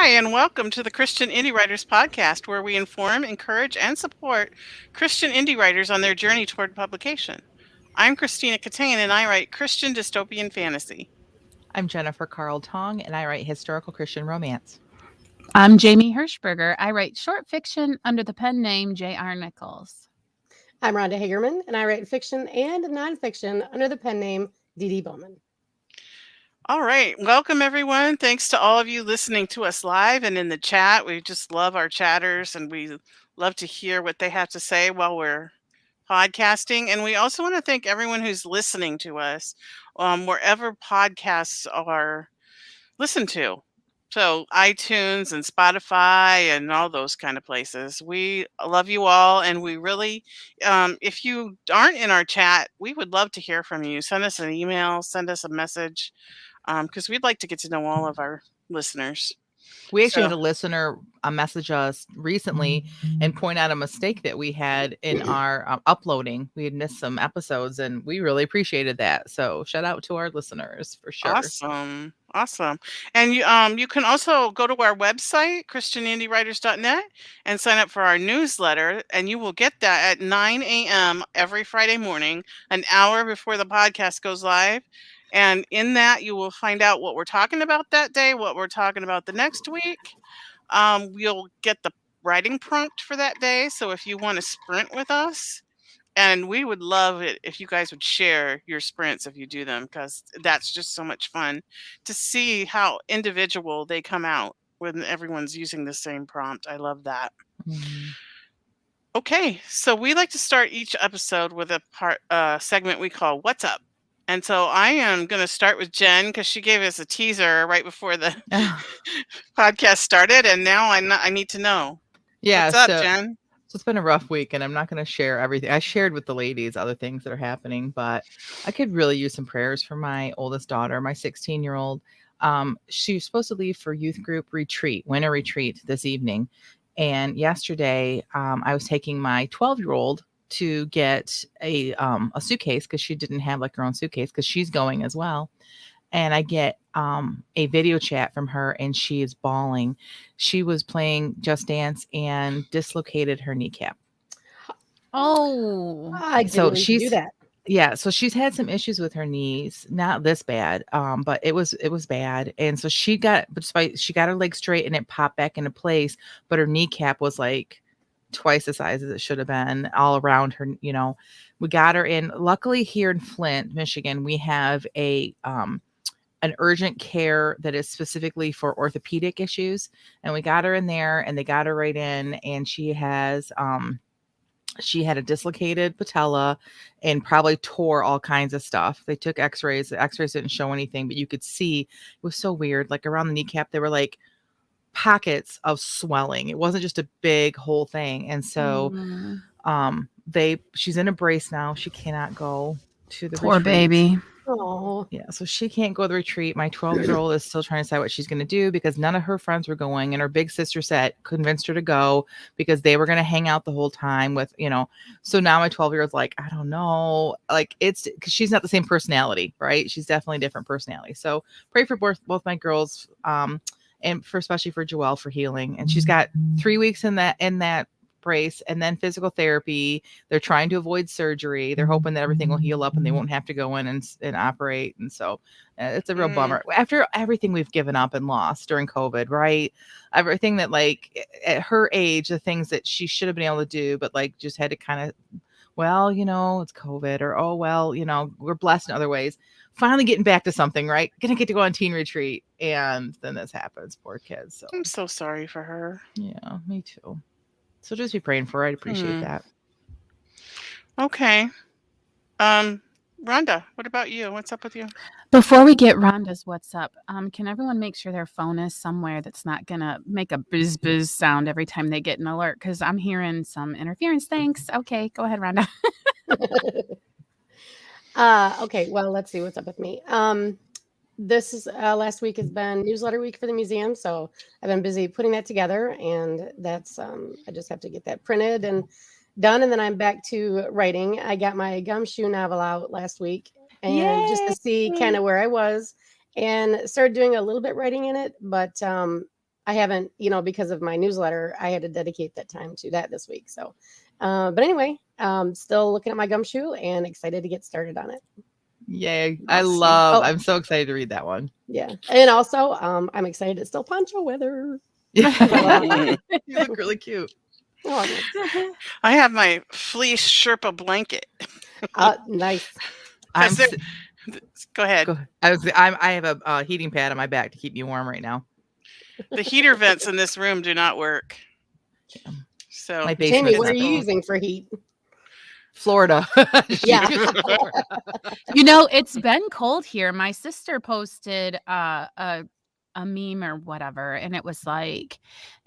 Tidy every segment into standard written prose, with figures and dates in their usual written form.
Hi, and welcome to the Christian Indie Writers Podcast, where we inform, encourage, and support Christian indie writers on their journey toward publication. I'm Christina Catane, and I write Christian dystopian fantasy. I'm Jennifer Carl Tong, and I write historical Christian romance. I'm Jamie Hirschberger. I write short fiction under the pen name J.R. Nichols. I'm Rhonda Hagerman, and I write fiction and nonfiction under the pen name Dee Bowman. All right. Welcome, everyone. Thanks to all of you listening to us live and in the chat. We just love our chatters, and we love to hear what they have to say while we're podcasting. And we also want to thank everyone who's listening to us wherever podcasts are listened to. So iTunes and Spotify and all those kind of places. We love you all, and we really, if you aren't in our chat, we would love to hear from you. Send us an email, send us a message, because we'd like to get to know all of our listeners. We actually had a listener message us recently and point out a mistake that we had in our uploading. We had missed some episodes, and we really appreciated that. So shout out to our listeners for sure. Awesome. And you can also go to our website, christianindywriters.net, and sign up for our newsletter. And you will get that at 9 a.m. every Friday morning, an hour before the podcast goes live. And in that, you will find out what we're talking about that day, what we're talking about the next week. You'll get the writing prompt for that day. So if you want to sprint with us, and we would love it if you guys would share your sprints if you do them, because that's just so much fun to see how individual they come out when everyone's using the same prompt. I love that. Mm-hmm. Okay, so we like to start each episode with a segment we call What's Up? And so I am going to start with Jen because she gave us a teaser right before the podcast started. And now I need to know. Yeah. What's up, Jen? So it's been a rough week, and I'm not going to share everything. I shared with the ladies other things that are happening, but I could really use some prayers for my oldest daughter, my 16-year-old. She's supposed to leave for youth group winter retreat this evening. And yesterday I was taking my 12-year-old to get a suitcase because she didn't have like her own suitcase because she's going as well. And I get a video chat from her, and she is bawling. She was playing Just Dance and dislocated her kneecap. Oh, I didn't do that. Yeah, so she's had some issues with her knees, not this bad, but it was bad. And so she got her leg straight, and it popped back into place, but her kneecap was like twice the size as it should have been all around her. We got her in. Luckily, here in Flint, Michigan, we have an urgent care that is specifically for orthopedic issues, and we got her in there, and they got her right in, and she had a dislocated patella and probably tore all kinds of stuff. They took x-rays. The x-rays didn't show anything, but you could see it was so weird. Like around the kneecap, there were like pockets of swelling. It wasn't just a big whole thing. And so she's in a brace now. She cannot go to the poor retreat. Baby. Oh yeah, so she can't go to the retreat. My 12-year-old is still trying to decide what she's going to do because none of her friends were going, and her big sister convinced her to go because they were going to hang out the whole time with, so now my 12-year-old's like, I don't know, like it's because she's not the same personality, right? She's definitely a different personality. So pray for both my girls, and especially for Joelle for healing. And she's got 3 weeks in that brace, and then physical therapy. They're trying to avoid surgery. They're hoping that everything will heal up and they won't have to go in and operate. And so it's a real bummer after everything we've given up and lost during COVID, right? Everything that like at her age, the things that she should have been able to do, but like just had to kind of, it's COVID, or, we're blessed in other ways. Finally getting back to something, right? Gonna get to go on teen retreat. And then this happens. Poor kids. So I'm so sorry for her. Yeah, me too. So just be praying for her. I'd appreciate that. Okay. Rhonda, what about you? What's up with you? Before we get Rhonda's What's Up, can everyone make sure their phone is somewhere that's not going to make a buzz buzz sound every time they get an alert? Because I'm hearing some interference. Thanks. Okay, go ahead, Rhonda. Okay, well, let's see what's up with me. This is last week has been newsletter week for the museum, so I've been busy putting that together, and that's I just have to get that printed and done, and then I'm back to writing. I got my gumshoe novel out last week, and just to see kind of where I was, and started doing a little bit writing in it, but I haven't, because of my newsletter, I had to dedicate that time to that this week. So, but anyway, still looking at my gumshoe and excited to get started on it. Yay. Awesome. I'm so excited to read that one. Yeah. And also, I'm excited it's still poncho weather. You look really cute. Oh, I have my fleece Sherpa blanket. nice. Go ahead. I have a heating pad on my back to keep me warm right now. The heater vents in this room do not work. So, My basement. Jamie, what are you using for heat? Florida. Yeah. It's been cold here. My sister posted a meme or whatever, and it was like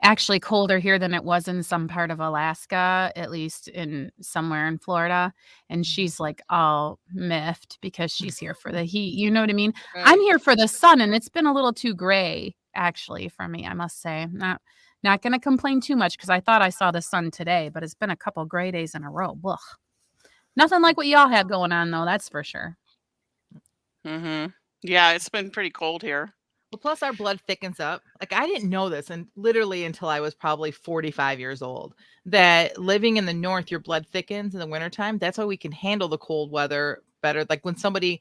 actually colder here than it was in some part of Alaska, at least in somewhere in Florida. And she's like all miffed because she's here for the heat. You know what I mean? right. I'm here for the sun, and it's been a little too gray actually for me, I must say. Not going to complain too much because I thought I saw the sun today, but it's been a couple gray days in a row. Ugh. Nothing like what y'all had going on, though. That's for sure. Mm-hmm. Yeah, it's been pretty cold here. Well, plus our blood thickens up. Like I didn't know this, and literally until I was probably 45 years old, that living in the north, your blood thickens in the wintertime. That's why we can handle the cold weather better. Like when somebody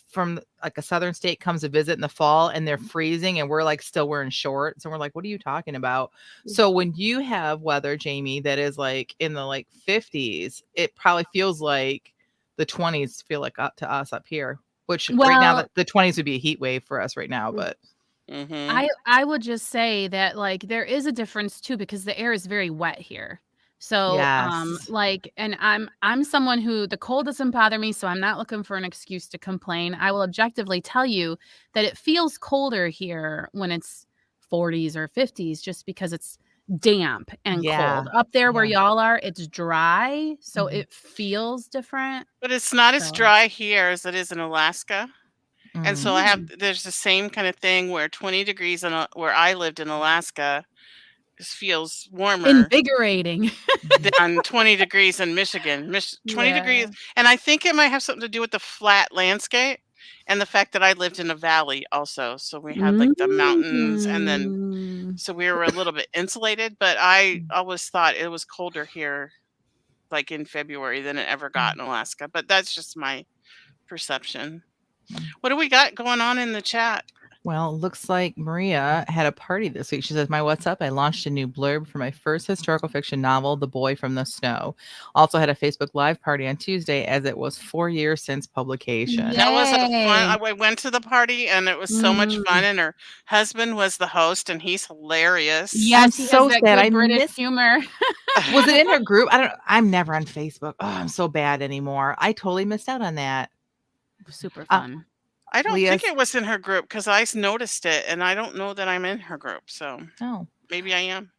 from like a southern state comes to visit in the fall and they're freezing and we're like still wearing shorts and we're like, what are you talking about? So when you have weather, Jamie, that is like in the like 50s, it probably feels like the 20s feel like up to us up here, which right now the 20s would be a heat wave for us right now. But I would just say that like there is a difference too, because the air is very wet here. So yes. and I'm someone who the cold doesn't bother me, so I'm not looking for an excuse to complain. I will objectively tell you that it feels colder here when it's 40s or 50s just because it's damp and cold. Up there where y'all are, it's dry, so it feels different. But it's not as dry here as it is in Alaska. And so there's the same kind of thing where 20 degrees where I lived in Alaska feels warmer, invigorating than 20 degrees in Michigan. 20 degrees. And I think it might have something to do with the flat landscape and the fact that I lived in a valley also. So we had like the mountains, and then so we were a little bit insulated, but I always thought it was colder here like in February than it ever got in Alaska. But that's just my perception. What do we got going on in the chat? Well, it looks like Maria had a party this week. She says, my what's up? I launched a new blurb for my first historical fiction novel, The Boy from the Snow. Also had a Facebook Live party on Tuesday as it was 4 years since publication. That was fun. I went to the party and it was so much fun. And her husband was the host and he's hilarious. Yes, he so has that good British humor. Was it in her group? I'm never on Facebook. Oh, I'm so bad anymore. I totally missed out on that. Super fun. I don't think it was in her group because I noticed it and I don't know that I'm in her group. So maybe I am.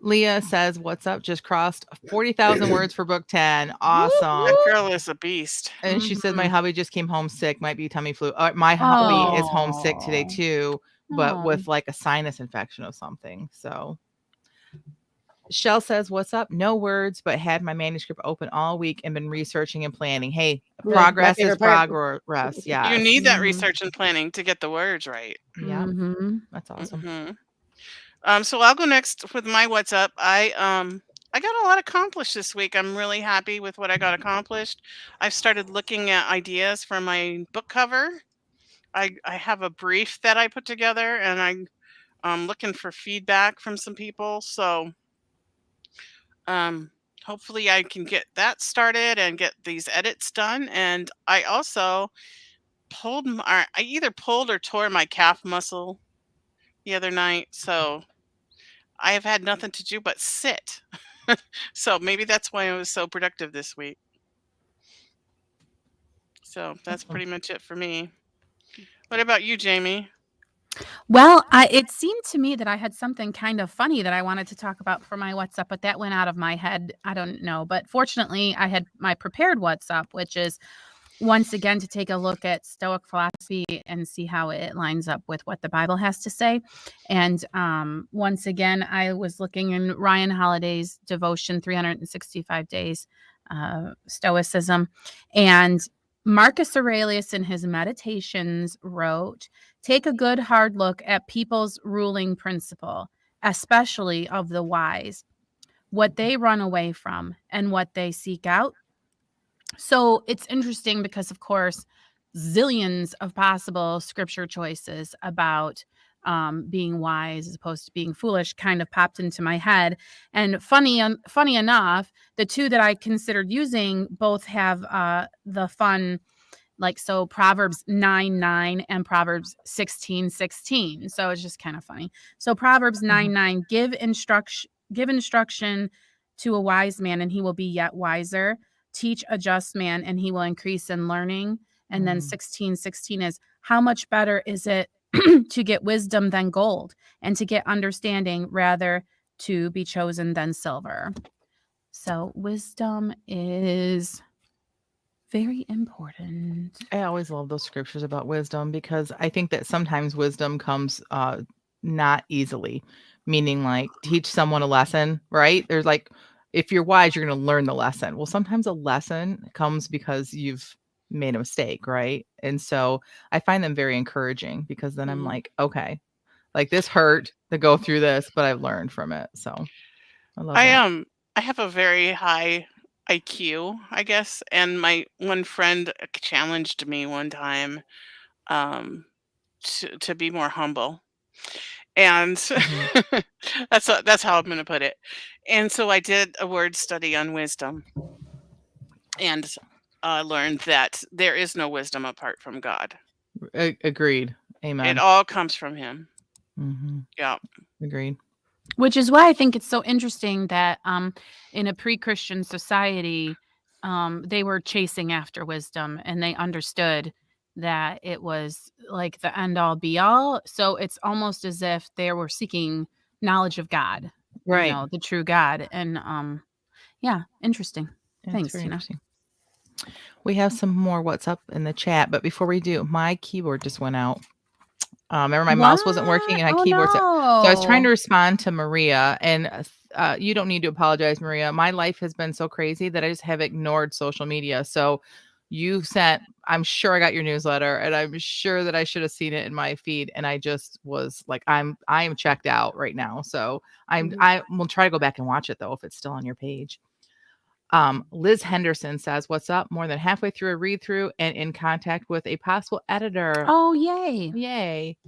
Leah says, what's up? Just crossed 40,000 words for book 10. Awesome. That girl is a beast. And she said, my hubby just came home sick. Might be tummy flu. My hubby is homesick today too, but with like a sinus infection or something. So Shell says, what's up? No words, but had my manuscript open all week and been researching and planning. Hey, progress is progress. Yeah. You need that research and planning to get the words right. Yeah. That's awesome. So I'll go next with my what's up. I got a lot accomplished this week. I'm really happy with what I got accomplished. I've started looking at ideas for my book cover. I have a brief that I put together and I'm looking for feedback from some people. So hopefully I can get that started and get these edits done. And I also I either pulled or tore my calf muscle the other night. So I have had nothing to do but sit. So maybe that's why I was so productive this week. So that's pretty much it for me. What about you, Jamie? Well, it seemed to me that I had something kind of funny that I wanted to talk about for my what's up, but that went out of my head. I don't know. But fortunately, I had my prepared what's up, which is once again to take a look at Stoic philosophy and see how it lines up with what the Bible has to say. And once again, I was looking in Ryan Holiday's devotion, 365 Days, Stoicism. And Marcus Aurelius in his Meditations wrote, take a good hard look at people's ruling principle. especially of the wise, what they run away from and what they seek out. So it's interesting because, of course, zillions of possible scripture choices about being wise as opposed to being foolish kind of popped into my head. And funny enough, the two that I considered using both have the fun, like, so Proverbs 9:9 and Proverbs 16:16. So it's just kind of funny. So Proverbs 9:9, give instruction to a wise man and he will be yet wiser. Teach a just man and he will increase in learning. And then 16:16 is, how much better is it to get wisdom than gold, and to get understanding rather to be chosen than silver. So wisdom is very important. I always love those scriptures about wisdom because I think that sometimes wisdom comes not easily, meaning like teach someone a lesson, right? There's like, if you're wise, you're going to learn the lesson. Well, sometimes a lesson comes because you've made a mistake, right? And so I find them very encouraging because then I'm like, okay, like this hurt to go through this, but I've learned from it. So I love that. I have a very high IQ, I guess, and my one friend challenged me one time um, to be more humble, and that's how I'm going to put it. And so I did a word study on wisdom, and learned that there is no wisdom apart from God. Agreed. It Amen. all comes from Him. Yeah. Agreed. Which is why I think it's so interesting that in a pre-Christian society, they were chasing after wisdom and they understood that it was like the end all be all. So it's almost as if they were seeking knowledge of God, Right. you know, the true God. And yeah, interesting. Yeah, Thanks, it's very Tina. interesting. We have some more what's up in the chat, but before we do, my keyboard just went out. Remember, my mouse wasn't working and my keyboard. So I was trying to respond to Maria, and you don't need to apologize, Maria. My life has been so crazy that I just have ignored social media. So you sent, I'm sure I got your newsletter, and I'm sure that I should have seen it in my feed, and I just was like, I am checked out right now. So I will try to go back and watch it though if it's still on your page. Liz Henderson says, what's up? More than halfway through a read through and in contact with a possible editor. Oh, yay. Yay.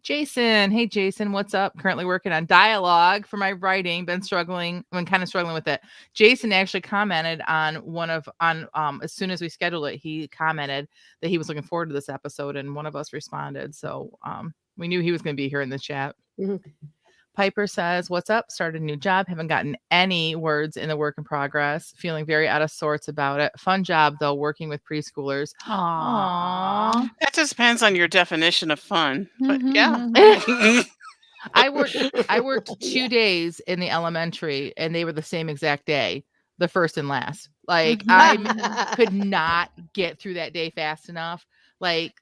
Jason. Hey, Jason, what's up? Currently working on dialogue for my writing. Been kind of struggling with it. Jason actually commented on as soon as we scheduled it, he commented that he was looking forward to this episode, and one of us responded. So we knew he was going to be here in the chat. Piper says, what's up? Started a new job. Haven't gotten any words in the work in progress. Feeling very out of sorts about it. Fun job, though, working with preschoolers. Aww. That just depends on your definition of fun. But yeah. I worked 2 days in the elementary, and they were the same exact day, the first and last. Like, I could not get through that day fast enough. Like,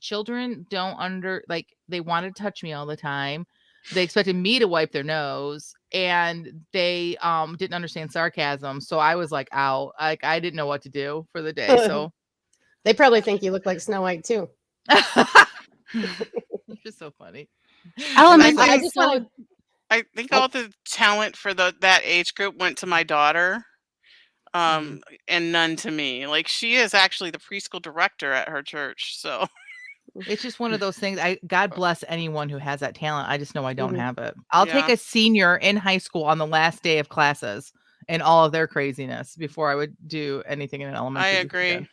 children they wanted to touch me all the time. They expected me to wipe their nose, and they didn't understand sarcasm. So I was like out. Like, I didn't know what to do for the day. So they probably think you look like Snow White too. It's just so funny. Elementary. I think all the talent for that age group went to my daughter, and none to me. Like, she is actually the preschool director at her church. So it's just one of those things. God bless anyone who has that talent. I just know I don't have it. I'll take a senior in high school on the last day of classes and all of their craziness before I would do anything in an elementary. I agree.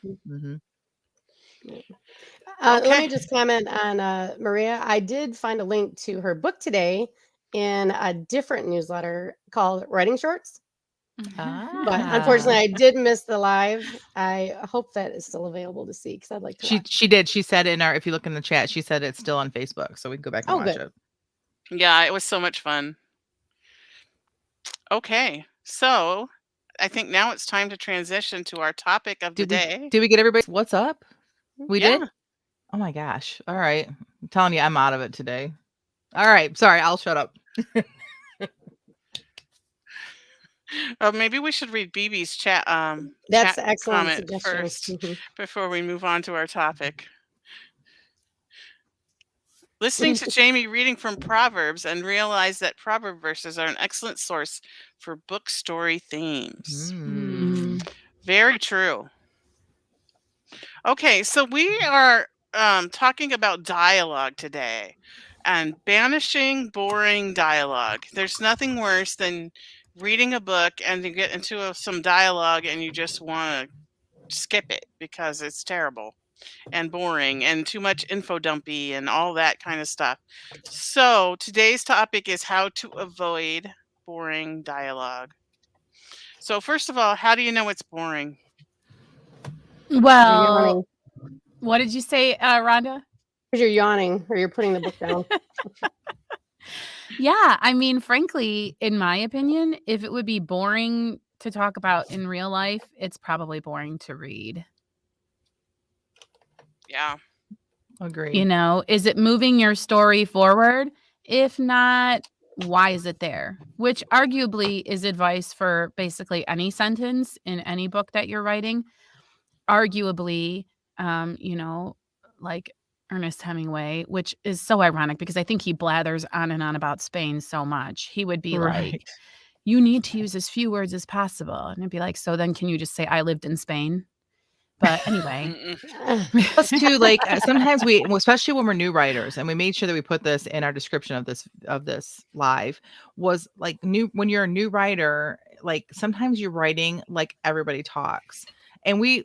Let me just comment on Maria. I did find a link to her book today in a different newsletter called Writing Shorts. But unfortunately, I did miss the live. I hope that is still available to see because I'd like to watch. She did. She said if you look in the chat, she said it's still on Facebook, so we can go back and watch it. Yeah, it was so much fun. Okay, so I think now it's time to transition to our topic of the day. Did we get everybody? What's up? We Yeah. did? Oh my gosh. All right. I'm telling you, I'm out of it today. All right. Sorry, I'll shut up. Maybe we should read BB's chat. That's chat excellent comment suggestion. first before we move on to our topic. Listening to Jamie reading from Proverbs and realize that proverb verses are an excellent source for book story themes. Very true. Okay, so we are talking about dialogue today and banishing boring dialogue. There's nothing worse than reading a book and you get into some dialogue and you just want to skip it because it's terrible and boring and too much info dumpy and all that kind of stuff. So today's topic is how to avoid boring dialogue. So first of all, how do you know it's boring? Well, yawning. what did you say, Rhonda? Because you're yawning or you're putting the book down. Yeah, I mean, frankly, in my opinion, if it would be boring to talk about in real life, it's probably boring to read. Yeah. Agreed. You know, is it moving your story forward? If not, why is it there? Which arguably is advice for basically any sentence in any book that you're writing. Arguably, you know, like Ernest Hemingway, which is so ironic because I think he blathers on and on about Spain so much. He would be like, you need to use as few words as possible. And I'd be like, so then can you just say I lived in Spain? But anyway. Plus too, like sometimes we, especially when we're new writers, and we made sure that we put this in our description of this live, was like when you're a new writer, like sometimes you're writing like everybody talks. And we,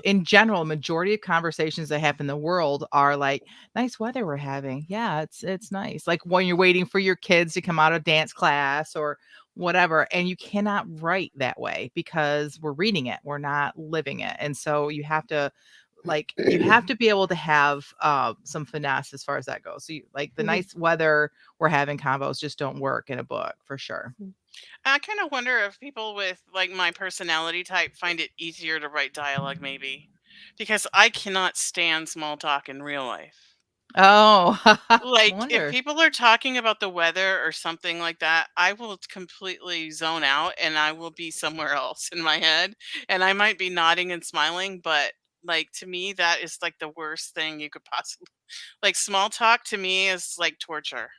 in general, majority of conversations that happen in the world are like, nice weather we're having. Yeah, it's nice. Like when you're waiting for your kids to come out of dance class or whatever. And you cannot write that way because we're reading it. We're not living it. And so you have to be able to have some finesse as far as that goes. So like the nice weather we're having combos just don't work in a book for sure. I kind of wonder if people with like my personality type find it easier to write dialogue, maybe because I cannot stand small talk in real life. Oh, Like if wonder. people are talking about the weather or something like that, I will completely zone out and I will be somewhere else in my head. And I might be nodding and smiling, but like to me, that is like the worst thing you could possibly like. Small talk to me is like torture.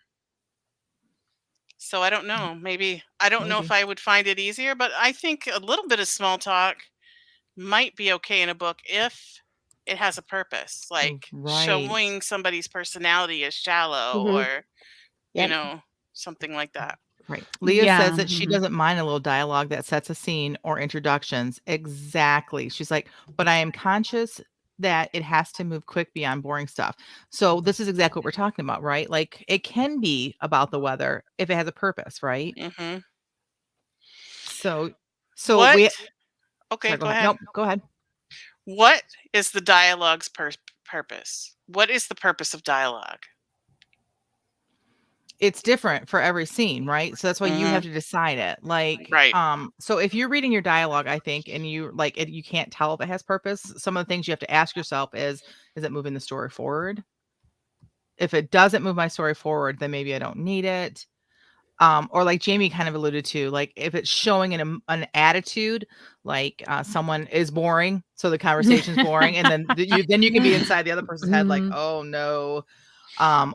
So I don't know. Maybe I don't know if I would find it easier, but I think a little bit of small talk might be okay in a book if it has a purpose, like showing somebody's personality is shallow or you know, something like that. Right. Leah says that she doesn't mind a little dialogue that sets a scene or introductions. Exactly. She's like, but I am conscious that it has to move quick beyond boring stuff. So this is exactly what we're talking about, right? Like it can be about the weather if it has a purpose, right? Mm-hmm. So what? we Okay, sorry, go ahead. Nope, go ahead. What is the dialogue's purpose? What is the purpose of dialogue? It's different for every scene, right? So that's why you have to decide it. Like, so if you're reading your dialogue, I think, and you like it, you can't tell if it has purpose. Some of the things you have to ask yourself is it moving the story forward? If it doesn't move my story forward, then maybe I don't need it. Or like Jamie kind of alluded to, like if it's showing an attitude, like someone is boring, so the conversation's boring, and then you can be inside the other person's head, like, oh no.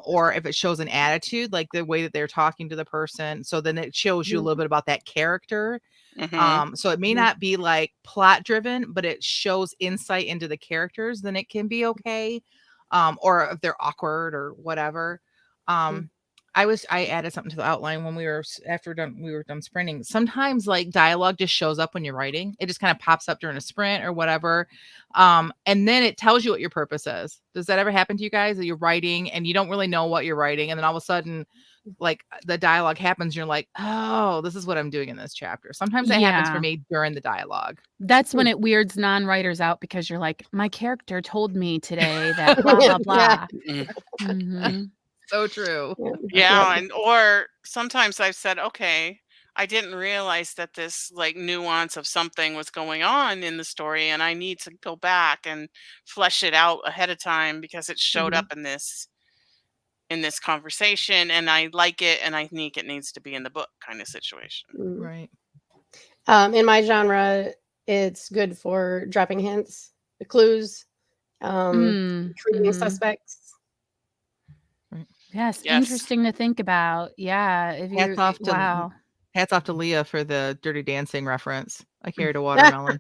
Or if it shows an attitude, like the way that they're talking to the person, so then it shows you a little bit about that character. So it may not be like plot driven, but it shows insight into the characters, then it can be okay. Or if they're awkward or whatever. I added something to the outline when we were done sprinting. Sometimes like dialogue just shows up when you're writing. It just kind of pops up during a sprint or whatever. And then it tells you what your purpose is. Does that ever happen to you guys that you're writing and you don't really know what you're writing? And then all of a sudden, like the dialogue happens, and you're like, oh, this is what I'm doing in this chapter. Sometimes that happens for me during the dialogue. That's when it weirds non-writers out because you're like, my character told me today that blah, blah, blah. So true. Yeah. And or sometimes I've said, okay, I didn't realize that this like nuance of something was going on in the story, and I need to go back and flesh it out ahead of time because it showed up in this conversation and I like it and I think it needs to be in the book kind of situation. Right. In my genre, it's good for dropping hints, clues, creating suspects. Yes, Yes. interesting to think about. Yeah, if you wow. Hats off to Leah for the Dirty Dancing reference. I carried a watermelon.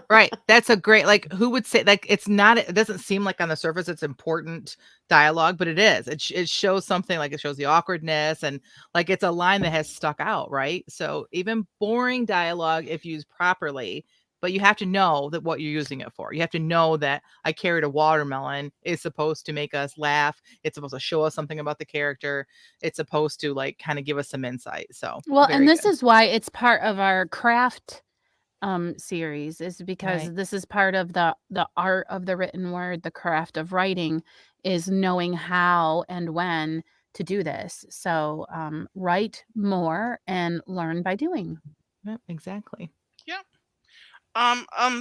Right. That's a great, like, who would say, like, it's not, it doesn't seem like on the surface it's important dialogue, but it is. It shows something, like, it shows the awkwardness, and like it's a line that has stuck out, right? So even boring dialogue, if used properly, but you have to know that what you're using it for. You have to know that I carried a watermelon is supposed to make us laugh. It's supposed to show us something about the character. It's supposed to, like, kind of give us some insight. So Well, very and this good. is why it's part of our craft series, is because Right. this is part of the art of the written word, the craft of writing, is knowing how and when to do this. So write more and learn by doing. Yep, exactly. Yeah.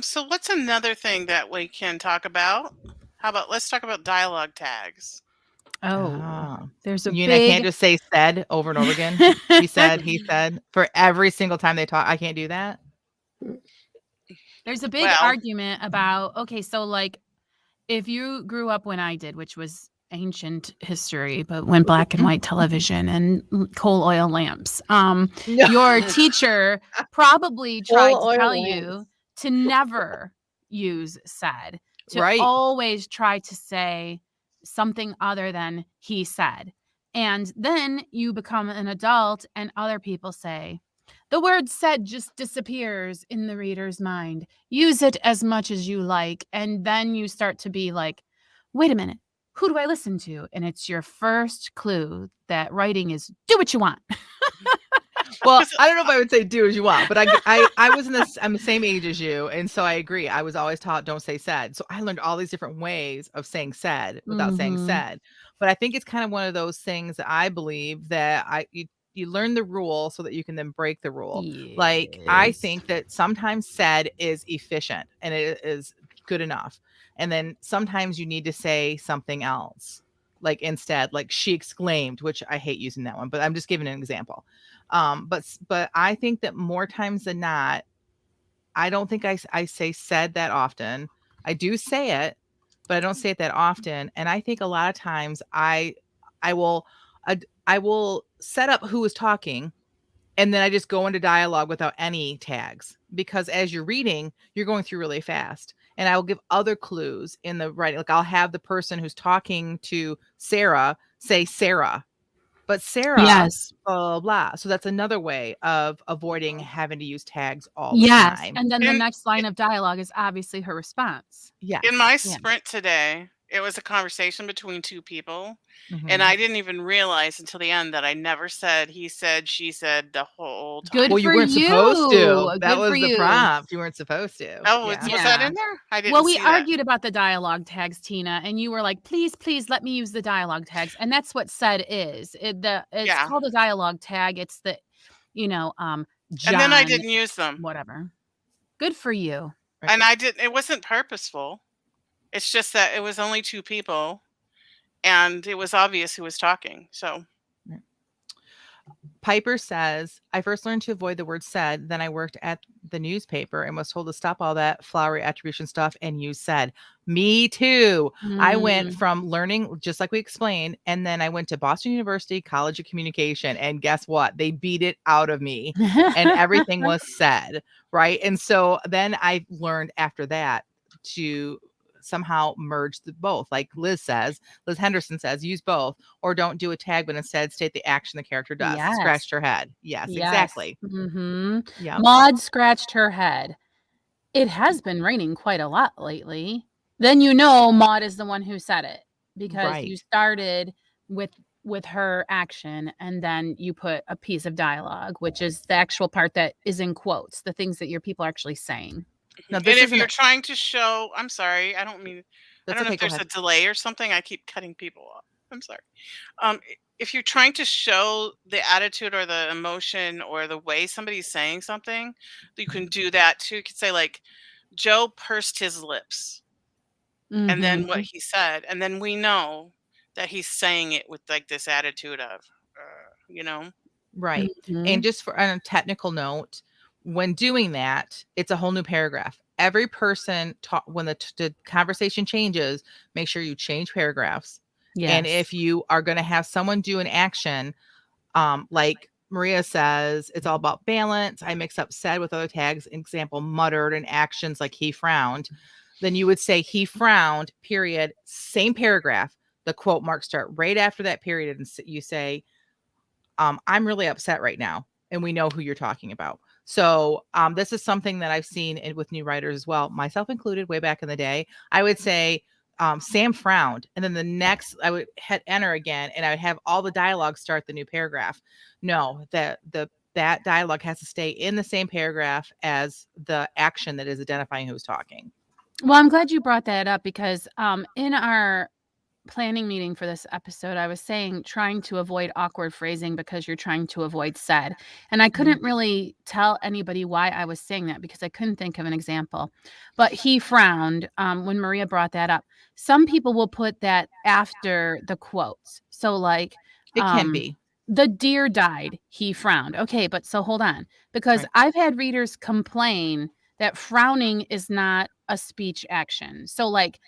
So what's another thing that we can talk about? How about let's talk about dialogue tags. Oh, there's a You mean I can't big just say said over and over again? She said, he said, for every single time they talk. I can't do that. there's a big Well, argument about, okay, so like if you grew up when I did, which was ancient history, but when black and white television and coal oil lamps, your teacher probably tried Coal to oil tell lamps. you to never use said, to Right. always try to say something other than he said. And then you become an adult and other people say, the word said just disappears in the reader's mind. Use it as much as you like. And then you start to be like, wait a minute, who do I listen to? And it's your first clue that writing is do what you want. Well, I don't know if I would say do as you want, but I was I'm the same age as you, and so I agree. I was always taught don't say said, so I learned all these different ways of saying said without saying Mhm. said. But I think it's kind of one of those things that I believe that you learn the rule so that you can then break the rule. Like, I Yes. think that sometimes said is efficient and it is good enough, and then sometimes you need to say something else, like instead, like she exclaimed, which I hate using that one, but I'm just giving an example. But I think that more times than not, I don't think I say said that often. I do say it, but I don't say it that often. And I think a lot of times I will I will set up who is talking, and then I just go into dialogue without any tags, because as you're reading, you're going through really fast. And I will give other clues in the writing. Like, I'll have the person who's talking to Sarah say Sarah, but Sarah, Yes. blah, blah, blah. So that's another way of avoiding having to use tags all the Yes. time. And then the In- next line of dialogue is obviously her response. Yes. in my Yeah. sprint today, it was a conversation between two people, and Mhm. I didn't even realize until the end that I never said he said, she said the whole time. Good Well, you for weren't supposed to. you. That Good was for the you. prompt. You weren't supposed to. Oh, Yeah. was that Yeah. in there? I didn't Well, we see that. argued about the dialogue tags, Tina, and you were like, please, please let me use the dialogue tags. And that's what said is. It's Yeah. called a dialogue tag. It's the, And John, then I didn't use them. whatever. Good for you. Right. And it wasn't purposeful. It's just that it was only two people and it was obvious who was talking. So Piper says, I first learned to avoid the word said. Then I worked at the newspaper and was told to stop all that flowery attribution stuff and use said. Me too. I went from learning, just like we explained, and then I went to Boston University College of Communication. And guess what? They beat it out of me, and everything was said. Right. And so then I learned after that to somehow merge the both. Like Liz Henderson says, use both, or don't do a tag, but instead state the action the character does. Yes. Scratched her head. Yes, exactly. Yeah. Maud scratched her head. It has been raining quite a lot lately. Then Maud is the one who said it, because you Right. started with her action, and then you put a piece of dialogue, which is the actual part that is in quotes, the things that your people are actually saying. Now, and this if isn't you're trying to show, I'm sorry, I don't know okay, if go there's ahead. a delay or something. I keep cutting people off. I'm sorry. If you're trying to show the attitude or the emotion or the way somebody's saying something, you can do that too. You could say, like, Joe pursed his lips, and then what he said, and then we know that he's saying it with like this attitude of, you know. Right. Mhm. And just for on a technical note, when doing that, it's a whole new paragraph. Every person when the conversation changes, make sure you change paragraphs. And Yes. if you are going to have someone do an action, like Maria says, it's all about balance. I mix up said with other tags, example, muttered, and actions like he frowned. Then you would say he frowned, period, same paragraph. The quote marks start right after that period. And you say, I'm really upset right now. And we know who you're talking about. So this is something that I've seen with new writers as well, myself included, way back in the day. I would say, Sam frowned. And then the next, I would hit enter again, and I would have all the dialogue start the new paragraph. No, that dialogue has to stay in the same paragraph as the action that is identifying who's talking. Well, I'm glad you brought that up because in our planning meeting for this episode, I was saying trying to avoid awkward phrasing because you're trying to avoid said. And I couldn't really tell anybody why I was saying that because I couldn't think of an example. But he frowned when Maria brought that up. Some people will put that after the quotes. So like It can be. the deer died, he frowned. Okay, but so hold on. Because Right. I've had readers complain that frowning is not a speech action. So like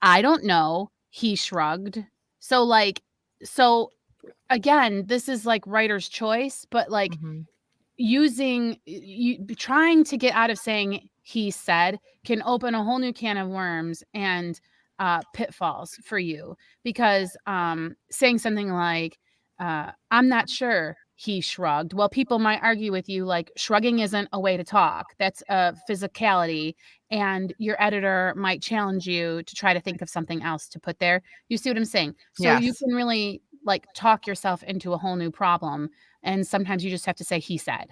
I don't know. He shrugged. So like, so again, this is like writer's choice, but like Mhm. trying to get out of saying he said can open a whole new can of worms and pitfalls for you because saying something like, I'm not sure. He shrugged. Well, people might argue with you like shrugging isn't a way to talk. That's a physicality. And your editor might challenge you to try to think of something else to put there. You see what I'm saying? So you Yes. can really like talk yourself into a whole new problem. And sometimes you just have to say he said.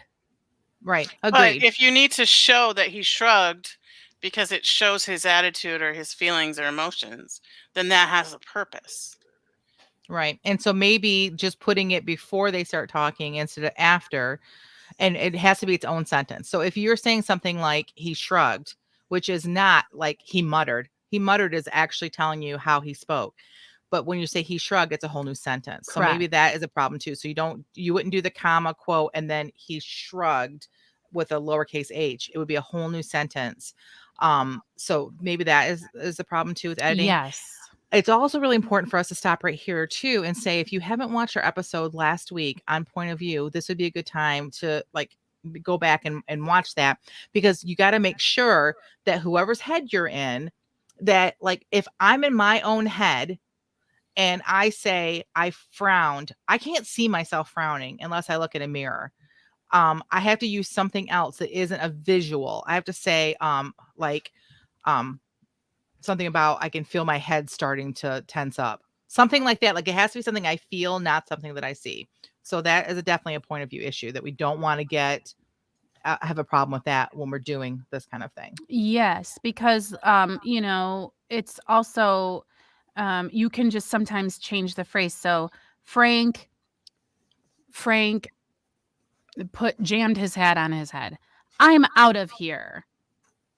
Right. But Agreed. if you need to show that he shrugged because it shows his attitude or his feelings or emotions, then that has a purpose. Right. And so maybe just putting it before they start talking instead of after, and it has to be its own sentence. So if you're saying something like he shrugged, which is not like he muttered is actually telling you how he spoke. But when you say he shrugged, it's a whole new sentence. So maybe Correct. that is a problem too. So you wouldn't do the comma quote and then he shrugged with a lowercase h. It would be a whole new sentence. So maybe that is the problem too with editing. Yes. It's also really important for us to stop right here too and say, if you haven't watched our episode last week on point of view, this would be a good time to like go back and watch that, because you got to make sure that whoever's head you're in, that like if I'm in my own head and I say I frowned, I can't see myself frowning unless I look in a mirror. I have to use something else that isn't a visual. I have to say like something about I can feel my head starting to tense up. Something like that. Like it has to be something I feel, not something that I see. So that is definitely a point of view issue that we don't want to get have a problem with that when we're doing this kind of thing. Yes, because it's also you can just sometimes change the phrase. So Frank jammed his hat on his head. I'm out of here.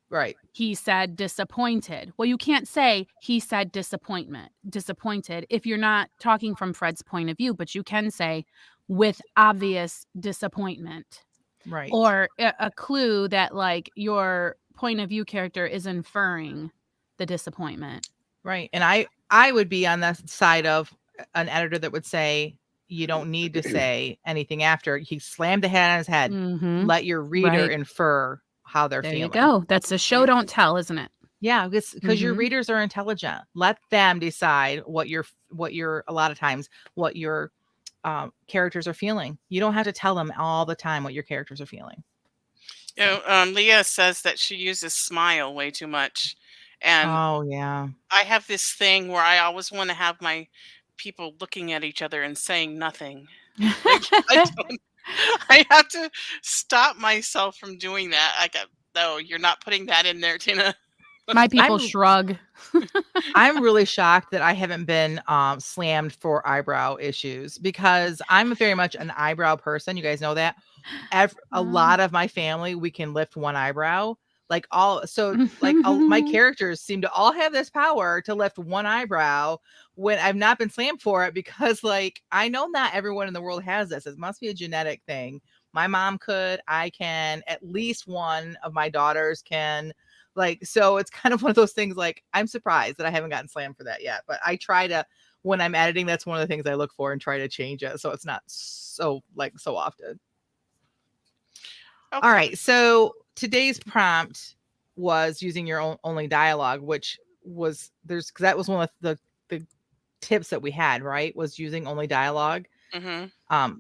Right. He said disappointed. Well, you can't say he said disappointed if you're not talking from Fred's point of view, but you can say with obvious disappointment. Right. Or a clue that like your point of view character is inferring the disappointment. Right. And I would be on the side of an editor that would say you don't need to say anything after he slammed the hat on his head. Mm-hmm. Let your reader Right. infer how they're There feeling. you go. That's a show don't tell, isn't it? Yeah, because your Mhm. readers are intelligent. Let them decide what your a lot of times what your characters are feeling. You don't have to tell them all the time what your characters are feeling. You know, Leah says that she uses smile way too much. And Oh yeah. I have this thing where I always want to have my people looking at each other and saying nothing. Like I have to stop myself from doing that. I go, no, you're not putting that in there, Tina. My people I'm- shrug. I'm really shocked that I haven't been slammed for eyebrow issues, because I'm very much an eyebrow person. You guys know that. A lot of my family, we can lift one eyebrow. Like my characters seem to all have this power to lift one eyebrow when I've not been slammed for it, because like I know not everyone in the world has this. It must be a genetic thing. My mom could, I can, at least one of my daughters can. Like, so it's kind of one of those things, like, I'm surprised that I haven't gotten slammed for that yet, but I try to, when I'm editing, that's one of the things I look for and try to change it so it's not so often. Okay. All right, so today's prompt was using your own only dialogue, which was because that was one of the tips that we had, right? Was using only dialogue. Mm-hmm.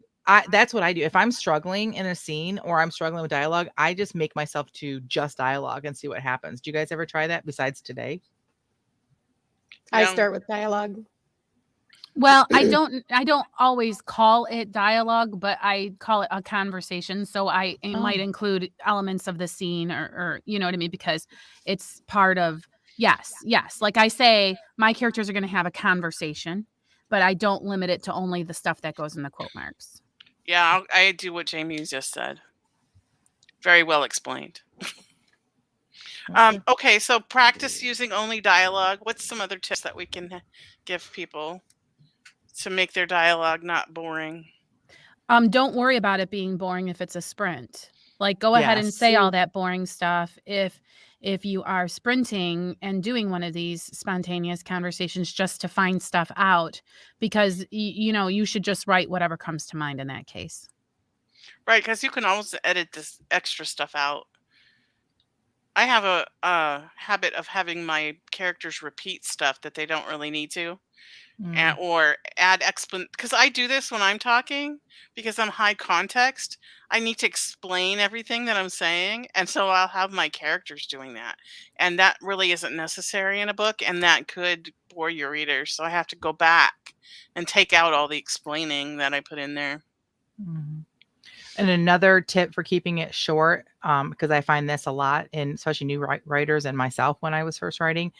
That's what I do. If I'm struggling in a scene or I'm struggling with dialogue, I just make myself to just dialogue and see what happens. Do you guys ever try that besides today? I No. start with dialogue. Well, I don't always call it dialogue, but I call it a conversation. So it might include elements of the scene or you know what I mean? Because it's part of, yes. Like I say, my characters are going to have a conversation, but I don't limit it to only the stuff that goes in the quote marks. Yeah, I do what Jamie just said. Very well explained. Okay, so practice using only dialogue. What's some other tips that we can give people to make their dialogue not boring? Don't worry about it being boring if it's a sprint. Like, go ahead and Yes. say all that boring stuff if you are sprinting and doing one of these spontaneous conversations just to find stuff out, because you know, you should just write whatever comes to mind in that case. Right, because you can always edit this extra stuff out. I have a habit of having my characters repeat stuff that they don't really need to. Or add because I do this when I'm talking because I'm high context. I need to explain everything that I'm saying, and so I'll have my characters doing that, and that really isn't necessary in a book, and that could bore your readers. So I have to go back and take out all the explaining that I put in there. Mhm. And another tip for keeping it short, because I find this a lot in especially new writers and myself when I was first writing.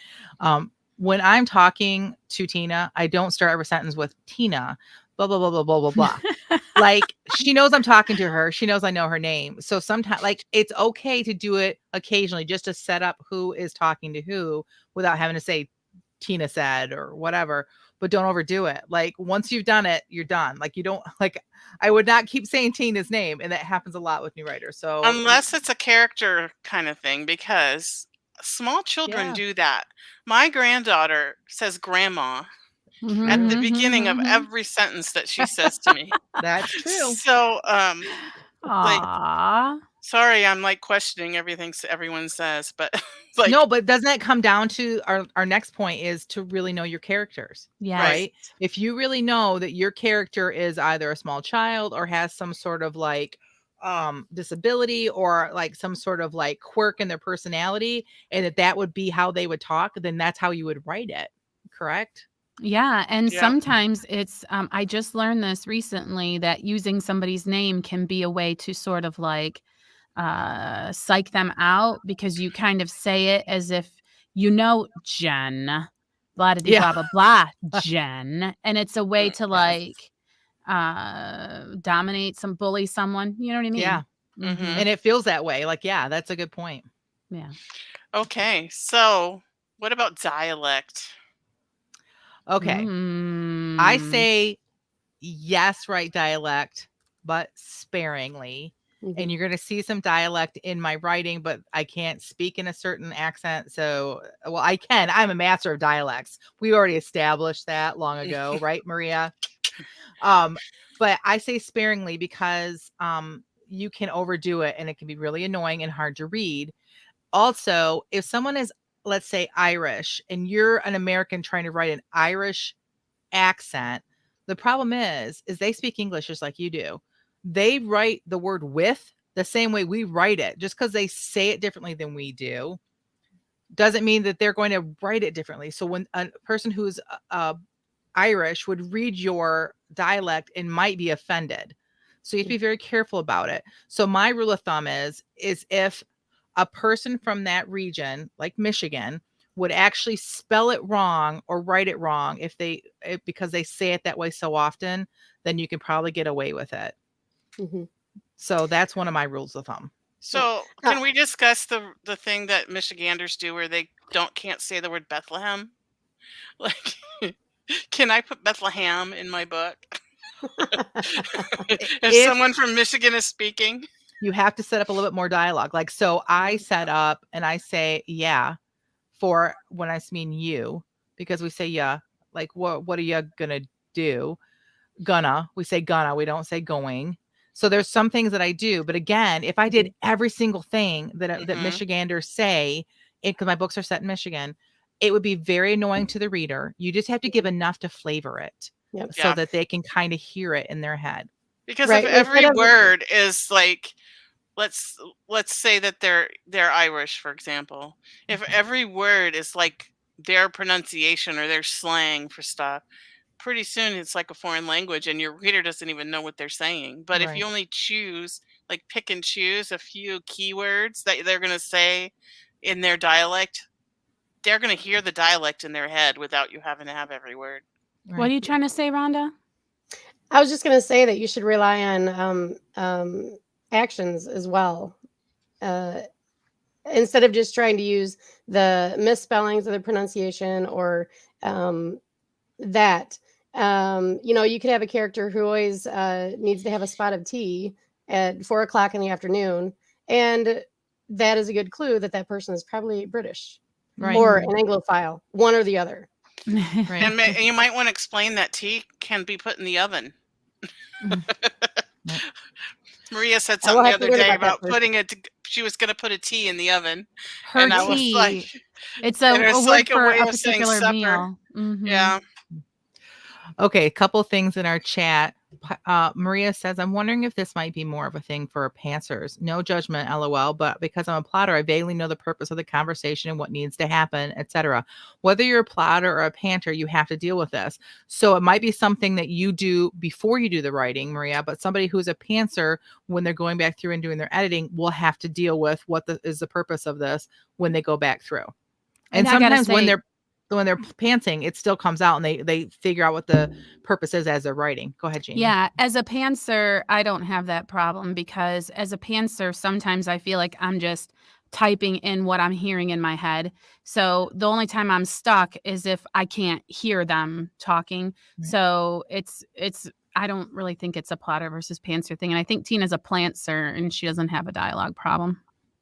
When I'm talking to Tina, I don't start every sentence with Tina, blah, blah, blah, blah, blah, blah, blah. Like, she knows I'm talking to her. She knows I know her name. So sometimes, like, it's okay to do it occasionally just to set up who is talking to who without having to say Tina said or whatever, but don't overdo it. Like, once you've done it, you're done. Like, you don't, like, I would not keep saying Tina's name. And that happens a lot with new writers. So Unless it's a character kind of thing, because small children do that. My granddaughter says grandma at the beginning of every sentence that she says to me. That's true. So, like, Aww. sorry, I'm like questioning everything everyone says, but like, no, but doesn't that come down to our next point is to really know your characters? Yes. Right. If you really know that your character is either a small child or has some sort of like disability or like some sort of like quirk in their personality, and that would be how they would talk, then that's how you would write it. Correct? Yeah. And Yeah. sometimes it's, I just learned this recently that using somebody's name can be a way to sort of like psych them out, because you kind of say it as if you know Jen, blah de blah blah blah Jen, and it's a way to like dominate bully someone. You know what I mean? Yeah. Mhm. And it feels that way. Like, yeah, that's a good point. Yeah. Okay, so what about dialect? Okay. I say yes, write dialect, but sparingly. And you're going to see some dialect in my writing, but I can't speak in a certain accent. So, well, I can. I'm a master of dialects. We already established that long ago, right, Maria? But I say sparingly because you can overdo it and it can be really annoying and hard to read. Also, if someone is, let's say, Irish and you're an American trying to write an Irish accent, the problem is they speak English just like you do. They write the word with the same way we write it. Just because they say it differently than we do doesn't mean that they're going to write it differently. So when a person who's Irish would read your dialect and might be offended. So you have to be very careful about it. So my rule of thumb is if a person from that region, like Michigan, would actually spell it wrong or write it wrong because they say it that way so often, then you can probably get away with it. So that's one of my rules of thumb. So can we discuss the thing that Michiganders do where they can't say the word Bethlehem? Like, can I put Bethlehem in my book? If someone from Michigan is speaking? You have to set up a little bit more dialogue. Like, so I set up and I say, yeah, for when I mean you, because we say, yeah, like, what are you gonna do? We say gonna, we don't say going. So there's some things that I do. But again, if I did every single thing that Michiganders say, because my books are set in Michigan, it would be very annoying to the reader. You just have to give enough to flavor it so that they can kind of hear it in their head. Because if every word is like, let's say that they're Irish, for example. If every word is like their pronunciation or their slang for stuff, pretty soon it's like a foreign language and your reader doesn't even know what they're saying. But if you only pick and choose a few keywords that they're going to say in their dialect, they're going to hear the dialect in their head without you having to have every word. Right. What are you trying to say, Rhonda? I was just going to say that you should rely on actions as well. Instead of just trying to use the misspellings of the pronunciation or that. You could have a character who always needs to have a spot of tea at 4:00 in the afternoon, and that is a good clue that person is probably British or an Anglophile, one or the other. And you might want to explain that tea can be put in the oven. Maria said something the other day about putting it. She was going to put a tea in the oven. Her and tea. I was like, it's a word like for a way a of saying particular supper. meal. Mm-hmm. Yeah. Okay, a couple things in our chat. Maria says, I'm wondering if this might be more of a thing for pantsers. No judgment, LOL, but because I'm a plotter, I vaguely know the purpose of the conversation and what needs to happen, etc. Whether you're a plotter or a panter, you have to deal with this. So it might be something that you do before you do the writing, Maria, but somebody who's a pantser, when they're going back through and doing their editing, will have to deal with what is the purpose of this when they go back through. And sometimes when they're pantsing, it still comes out and they figure out what the purpose is as they're writing. Go ahead, Jeannie. Yeah, as a pantser, I don't have that problem because as a pantser, sometimes I feel like I'm just typing in what I'm hearing in my head. So the only time I'm stuck is if I can't hear them talking. Right. So it's I don't really think it's a plotter versus pantser thing. And I think Tina's a plantser and she doesn't have a dialogue problem.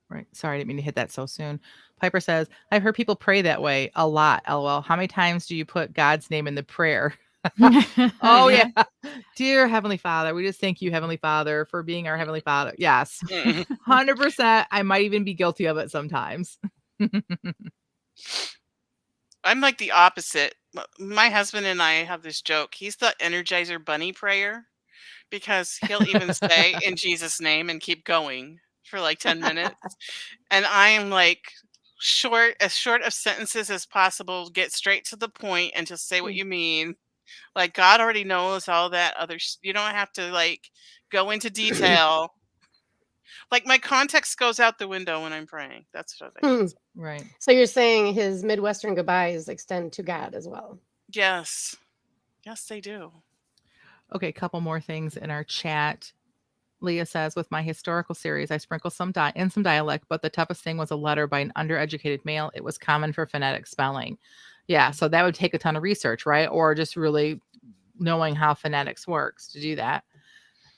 Right. Sorry, I didn't mean to hit that so soon. Piper says, I've heard people pray that way a lot. LOL. How many times do you put God's name in the prayer? Oh, yeah. Dear Heavenly Father, we just thank you, Heavenly Father, for being our Heavenly Father. Yes. 100%. I might even be guilty of it sometimes. I'm like the opposite. My husband and I have this joke. He's the Energizer Bunny prayer because he'll even say in Jesus' name and keep going for like 10 minutes. And I am like as short of sentences as possible, get straight to the point and just say what you mean. Like God already knows all that other you don't have to like go into detail. Like my context goes out the window when I'm praying. That's what I think. Right. So you're saying his Midwestern goodbyes extend to God as well? Yes. Yes, they do. Okay, a couple more things in our chat. Leah says, with my historical series, I sprinkle some dialect, but the toughest thing was a letter by an undereducated male. It was common for phonetic spelling. Yeah, so that would take a ton of research, right? Or just really knowing how phonetics works to do that.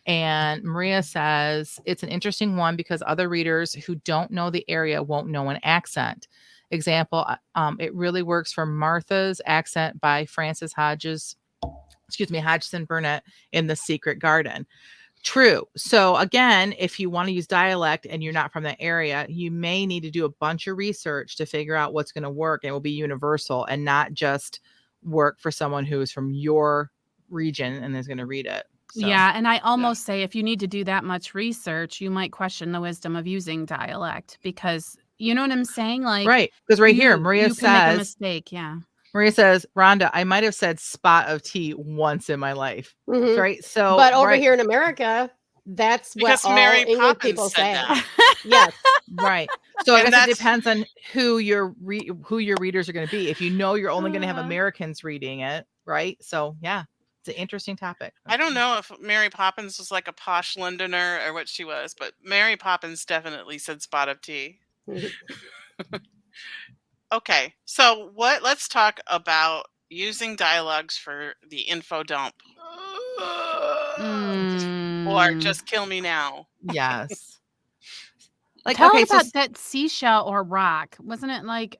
And Maria says, it's an interesting one because other readers who don't know the area won't know an accent. Example, it really works for Martha's accent by Frances Hodgson Burnett in The Secret Garden. True. So again, if you want to use dialect and you're not from that area, you may need to do a bunch of research to figure out what's going to work and will be universal and not just work for someone who is from your region and is going to read it. So, yeah. And I almost say if you need to do that much research, you might question the wisdom of using dialect because you know what I'm saying? Like, right. Because here, Maria says, can make a mistake. Yeah. Maria says, Rhonda, I might have said spot of tea once in my life. Mm-hmm. Right. So, but over here in America, that's because what all English people say. Yes. Right. So I guess it depends on who your readers are going to be. If you know you're only going to have Americans reading it. Right. So, yeah, it's an interesting topic. I don't know if Mary Poppins was like a posh Londoner or what she was, but Mary Poppins definitely said spot of tea. Okay, so let's talk about using dialogues for the info dump. Or just kill me now. Yes. Like, Tell okay, it so about that seashell or rock. Wasn't it like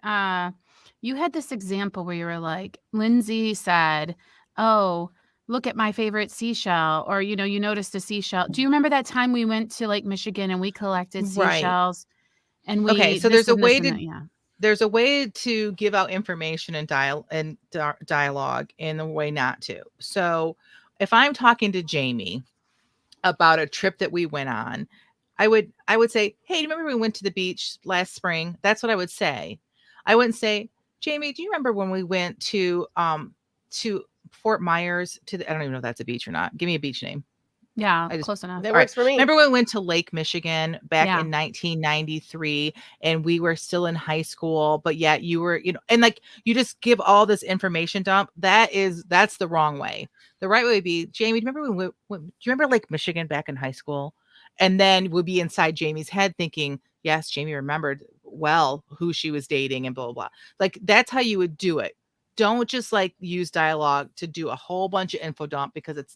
you had this example where you were like, Lindsay said, "Oh, look at my favorite seashell," or you noticed a seashell. Do you remember that time we went to Lake Michigan and we collected right. seashells and Okay, we so there's this a and this way and to that? Yeah. give out information and dialogue and a way not to. So if I'm talking to Jamie about a trip that we went on, I would say, "Hey, do you remember we went to the beach last spring?" That's what I would say. I wouldn't say, "Jamie, do you remember when we went to Fort Myers I don't even know if that's a beach or not. Give me a beach name." Yeah, I just close enough. That All right. works for me. Remember when we went to Lake Michigan back Yeah. in 1993 and we were still in high school, but yet you were, and like you just give all this information dump. That's the wrong way. The right way would be, Jamie, do you remember do you remember Lake Michigan back in high school? And then would be inside Jamie's head thinking, yes, Jamie remembered well who she was dating and blah, blah, blah. Like that's how you would do it. Don't just like use dialogue to do a whole bunch of info dump because it's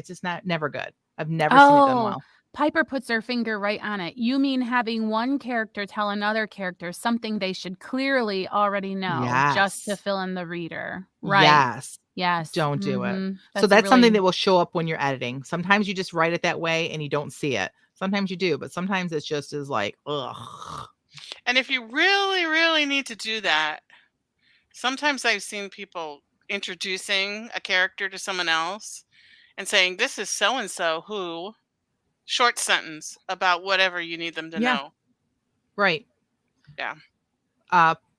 just never good. I've never seen it done Oh, well. Piper puts her finger right on it. You mean having one character tell another character something they should clearly already know just to Yes. fill in the reader. Right. Yes. Yes. Don't do it. So That's that's something really that will show up when you're editing. Sometimes you just write it that way and you don't see it. Sometimes you do, but sometimes it's just is like, ugh. And if you really, really need to do that, sometimes I've seen people introducing a character to someone else and saying, "This is so and so who," short sentence about whatever you need them to Yeah. know. Right. Yeah.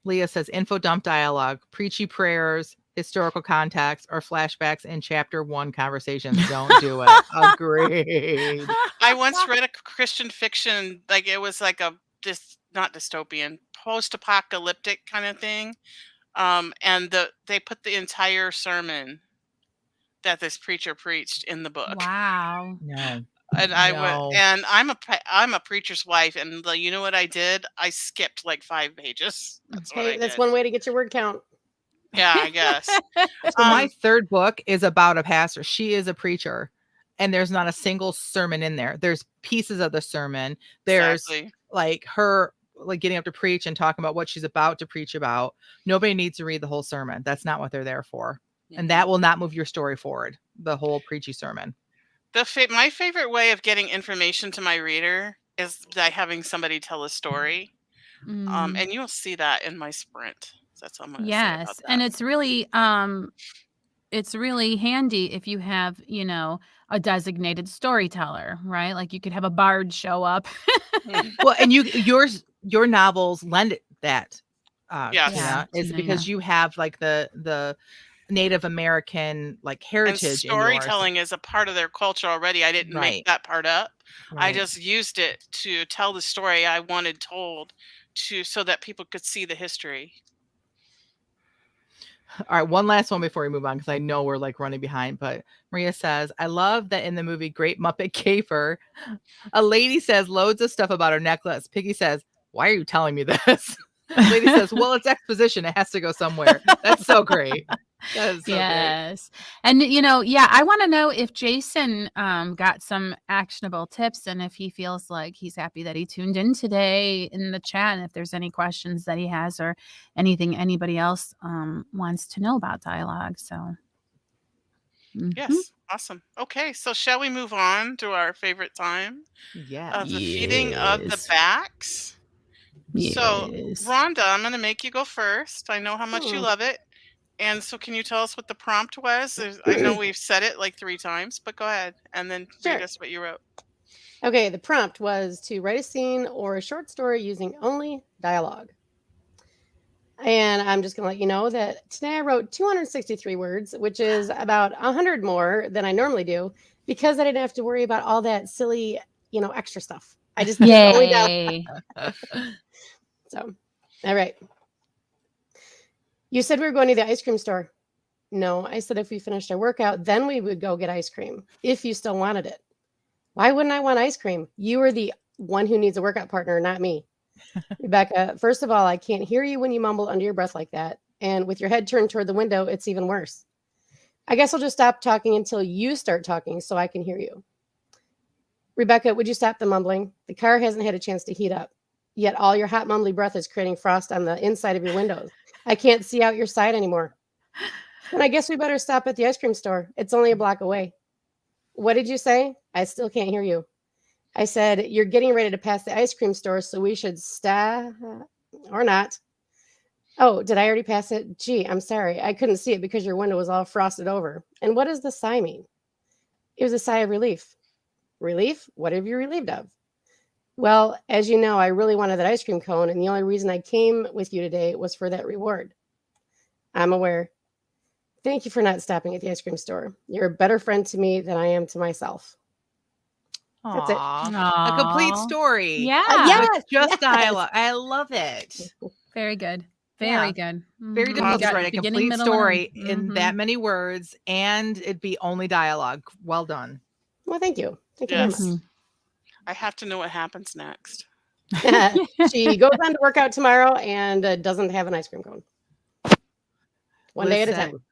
Leah says info dump dialogue, preachy prayers, historical context, or flashbacks in chapter 1 conversations. Don't do it. Agreed. I once read a Christian fiction, like it was like a not dystopian, post-apocalyptic kind of thing. And they put the entire sermon that this preacher preached in the book. wow. No. And No. and I'm a preacher's wife, and you know what I did? I skipped like 5 pages. That's what Hey, I that's did. one way to get your word count. Yeah, I guess. So my third book is about a pastor. She is a preacher, and there's not a single sermon in there. There's pieces of the sermon. There's Exactly. like her like getting up to preach and talking about what she's about to preach about. Nobody needs to read the whole sermon. That's not what they're there for. And that will not move your story forward. The whole preachy sermon. My favorite way of getting information to my reader is by having somebody tell a story. Mm, And you'll see that in my sprint. So that's all I'm going to say about yes. that. And it's really handy if you have, a designated storyteller, right? Like you could have a bard show up. Well, and your novels lend that. Yes. Yeah, It's Tina, because you have like the Native American like And heritage in yours. storytelling is a part of their culture already. I didn't make Right. that part up. I Right. just used it to tell the story I wanted told so that people could see the history. All right, one last one before we move on because I know we're like running behind. But Maria says, I love that in the movie Great Muppet Caper, a lady says loads of stuff about her necklace. Piggy says, why are you telling me this? Lady says, well, it's exposition. It has to go somewhere. That's so great. That is so great. Yes. And I want to know if Jason got some actionable tips and if he feels like he's happy that he tuned in today in the chat, and if there's any questions that he has or anything anybody else wants to know about dialogue. So Yes. Awesome. Okay. So shall we move on to our favorite time Yeah. of the feeding of the Yes. backs? So Yes. Rhonda, I'm going to make you go first. I know how much you Hmm. love it. And so can you tell us what the prompt was? I know we've said it like 3 times, but go ahead and then read Sure. us what you wrote. Okay, the prompt was to write a scene or a short story using only dialogue. And I'm just going to let you know that today I wrote 263 words, which is about 100 more than I normally do because I didn't have to worry about all that silly, extra stuff. I just did only dialogue. Yay. So, all right. You said we were going to the ice cream store. No, I said if we finished our workout, then we would go get ice cream if you still wanted it. Why wouldn't I want ice cream? You are the one who needs a workout partner, not me. Rebecca, first of all, I can't hear you when you mumble under your breath like that. And with your head turned toward the window, it's even worse. I guess I'll just stop talking until you start talking so I can hear you. Rebecca, would you stop the mumbling? The car hasn't had a chance to heat up. Yet all your hot mumbly breath is creating frost on the inside of your windows. I can't see out your side anymore. Then I guess we better stop at the ice cream store. It's only a block away. What did you say? I still can't hear you. I said, you're getting ready to pass the ice cream store, so we should stop or not. Oh, did I already pass it? Gee, I'm sorry. I couldn't see it because your window was all frosted over. And what does the sigh mean? It was a sigh of relief. Relief? What have you relieved of? Well, as you know, I really wanted that ice cream cone, and the only reason I came with you today was for that reward. I'm aware. Thank you for not stopping at the ice cream store. You're a better friend to me than I am to myself. That's it. Aw. A complete Aw. story. Yeah. Yes, With just yes. dialogue. I love it. Very good. Yeah. Very good. Very Mhm. difficult You to got write a beginning, complete middle, and story end. in that many words and it'd be only dialogue. Well done. Well, thank you. Thank you Yes. Mhm. I have to know what happens next. very much. She goes on to work out tomorrow and doesn't have an ice cream cone. One day at a Listen, time.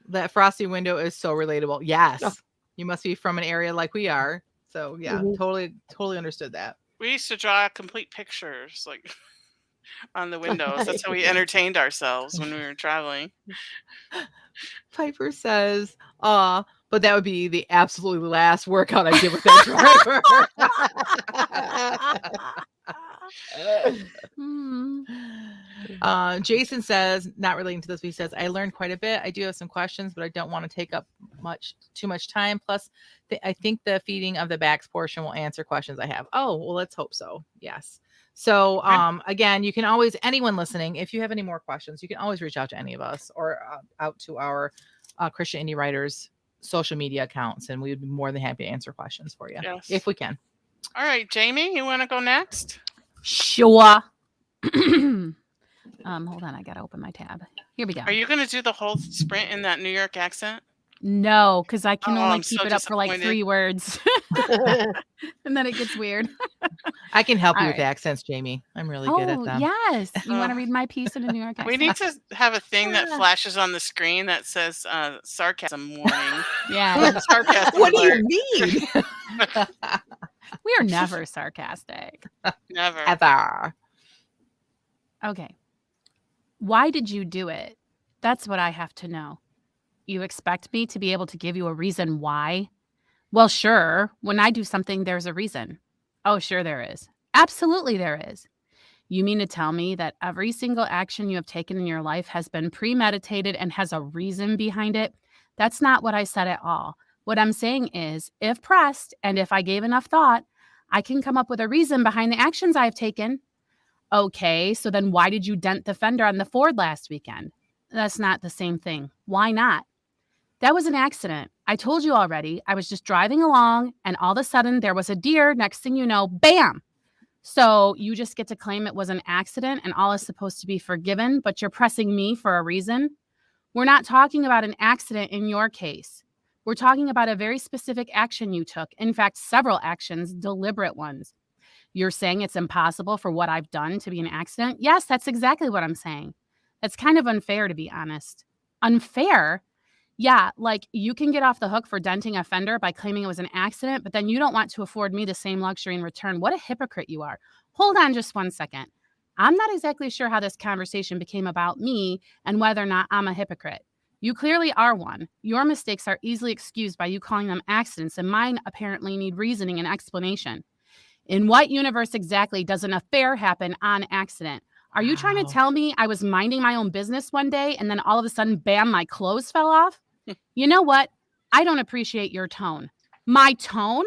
That frosty window is so relatable. Yes. Oh. You must be from an area like we are. So yeah, Mhm. totally understood that. We used to draw complete pictures like on the windows. That's how we entertained ourselves when we were traveling. Piper says, but that would be the absolutely last workout I did with that driver. Mm. Jason says, not relating to this, but he says, I learned quite a bit. I do have some questions, but I don't want to take up too much time. Plus, I think the feeding of the backs portion will answer questions I have. Oh, well, let's hope so. Yes. So, again, you can always, anyone listening, if you have any more questions, you can always reach out to any of us or out to our Christian Indie Writers social media accounts, and we would be more than happy to answer questions for you Yes. if we can. All right, Jamie, you want to go next? Sure. Hold on, I gotta open my tab. Here we go. Are you going to do the whole sprint in that New York accent? No, because I can Oh, only I'm keep so it up for like disappointed. 3 words. And then it gets weird. I can help you All with right. accents, Jamie. I'm really good at Oh, them. yes. You want to Oh. read my piece in a New York accent? We need to have a thing that Yeah. flashes on the screen that says sarcasm warning. Yeah. Sarcasm What do alert. you mean? We are never sarcastic. Never. Ever. Okay. Why did you do it? That's what I have to know. You expect me to be able to give you a reason why? Well, sure. When I do something, there's a reason. Oh, sure there is. Absolutely there is. You mean to tell me that every single action you have taken in your life has been premeditated and has a reason behind it? That's not what I said at all. What I'm saying is, if pressed and if I gave enough thought, I can come up with a reason behind the actions I've taken. Okay, so then why did you dent the fender on the Ford last weekend? That's not the same thing. Why not? That was an accident. I told you already. I was just driving along and all of a sudden there was a deer. Next thing you know, bam. So you just get to claim it was an accident and all is supposed to be forgiven, but you're pressing me for a reason? We're not talking about an accident in your case. We're talking about a very specific action you took. In fact, several actions, deliberate ones. You're saying it's impossible for what I've done to be an accident? Yes, that's exactly what I'm saying. That's kind of unfair, to be honest. Unfair? Yeah, like you can get off the hook for denting a fender by claiming it was an accident, but then you don't want to afford me the same luxury in return. What a hypocrite you are. Hold on just one second. I'm not exactly sure how this conversation became about me and whether or not I'm a hypocrite. You clearly are one. Your mistakes are easily excused by you calling them accidents, and mine apparently need reasoning and explanation. In what universe exactly does an affair happen on accident? Are you trying to Wow. tell me I was minding my own business one day and then all of a sudden, bam, my clothes fell off? You know what? I don't appreciate your tone. My tone?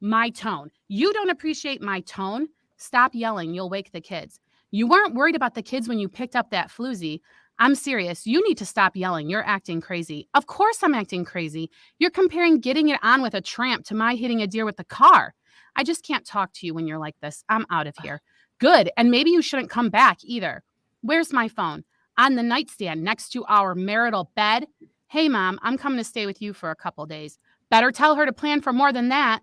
My tone. You don't appreciate my tone? Stop yelling. You'll wake the kids. You weren't worried about the kids when you picked up that floozy. I'm serious. You need to stop yelling. You're acting crazy. Of course I'm acting crazy. You're comparing getting it on with a tramp to my hitting a deer with the car. I just can't talk to you when you're like this. I'm out of here. Good. And maybe you shouldn't come back either. Where's my phone? On the nightstand next to our marital bed. Hey, Mom, I'm coming to stay with you for a couple days. Better tell her to plan for more than that.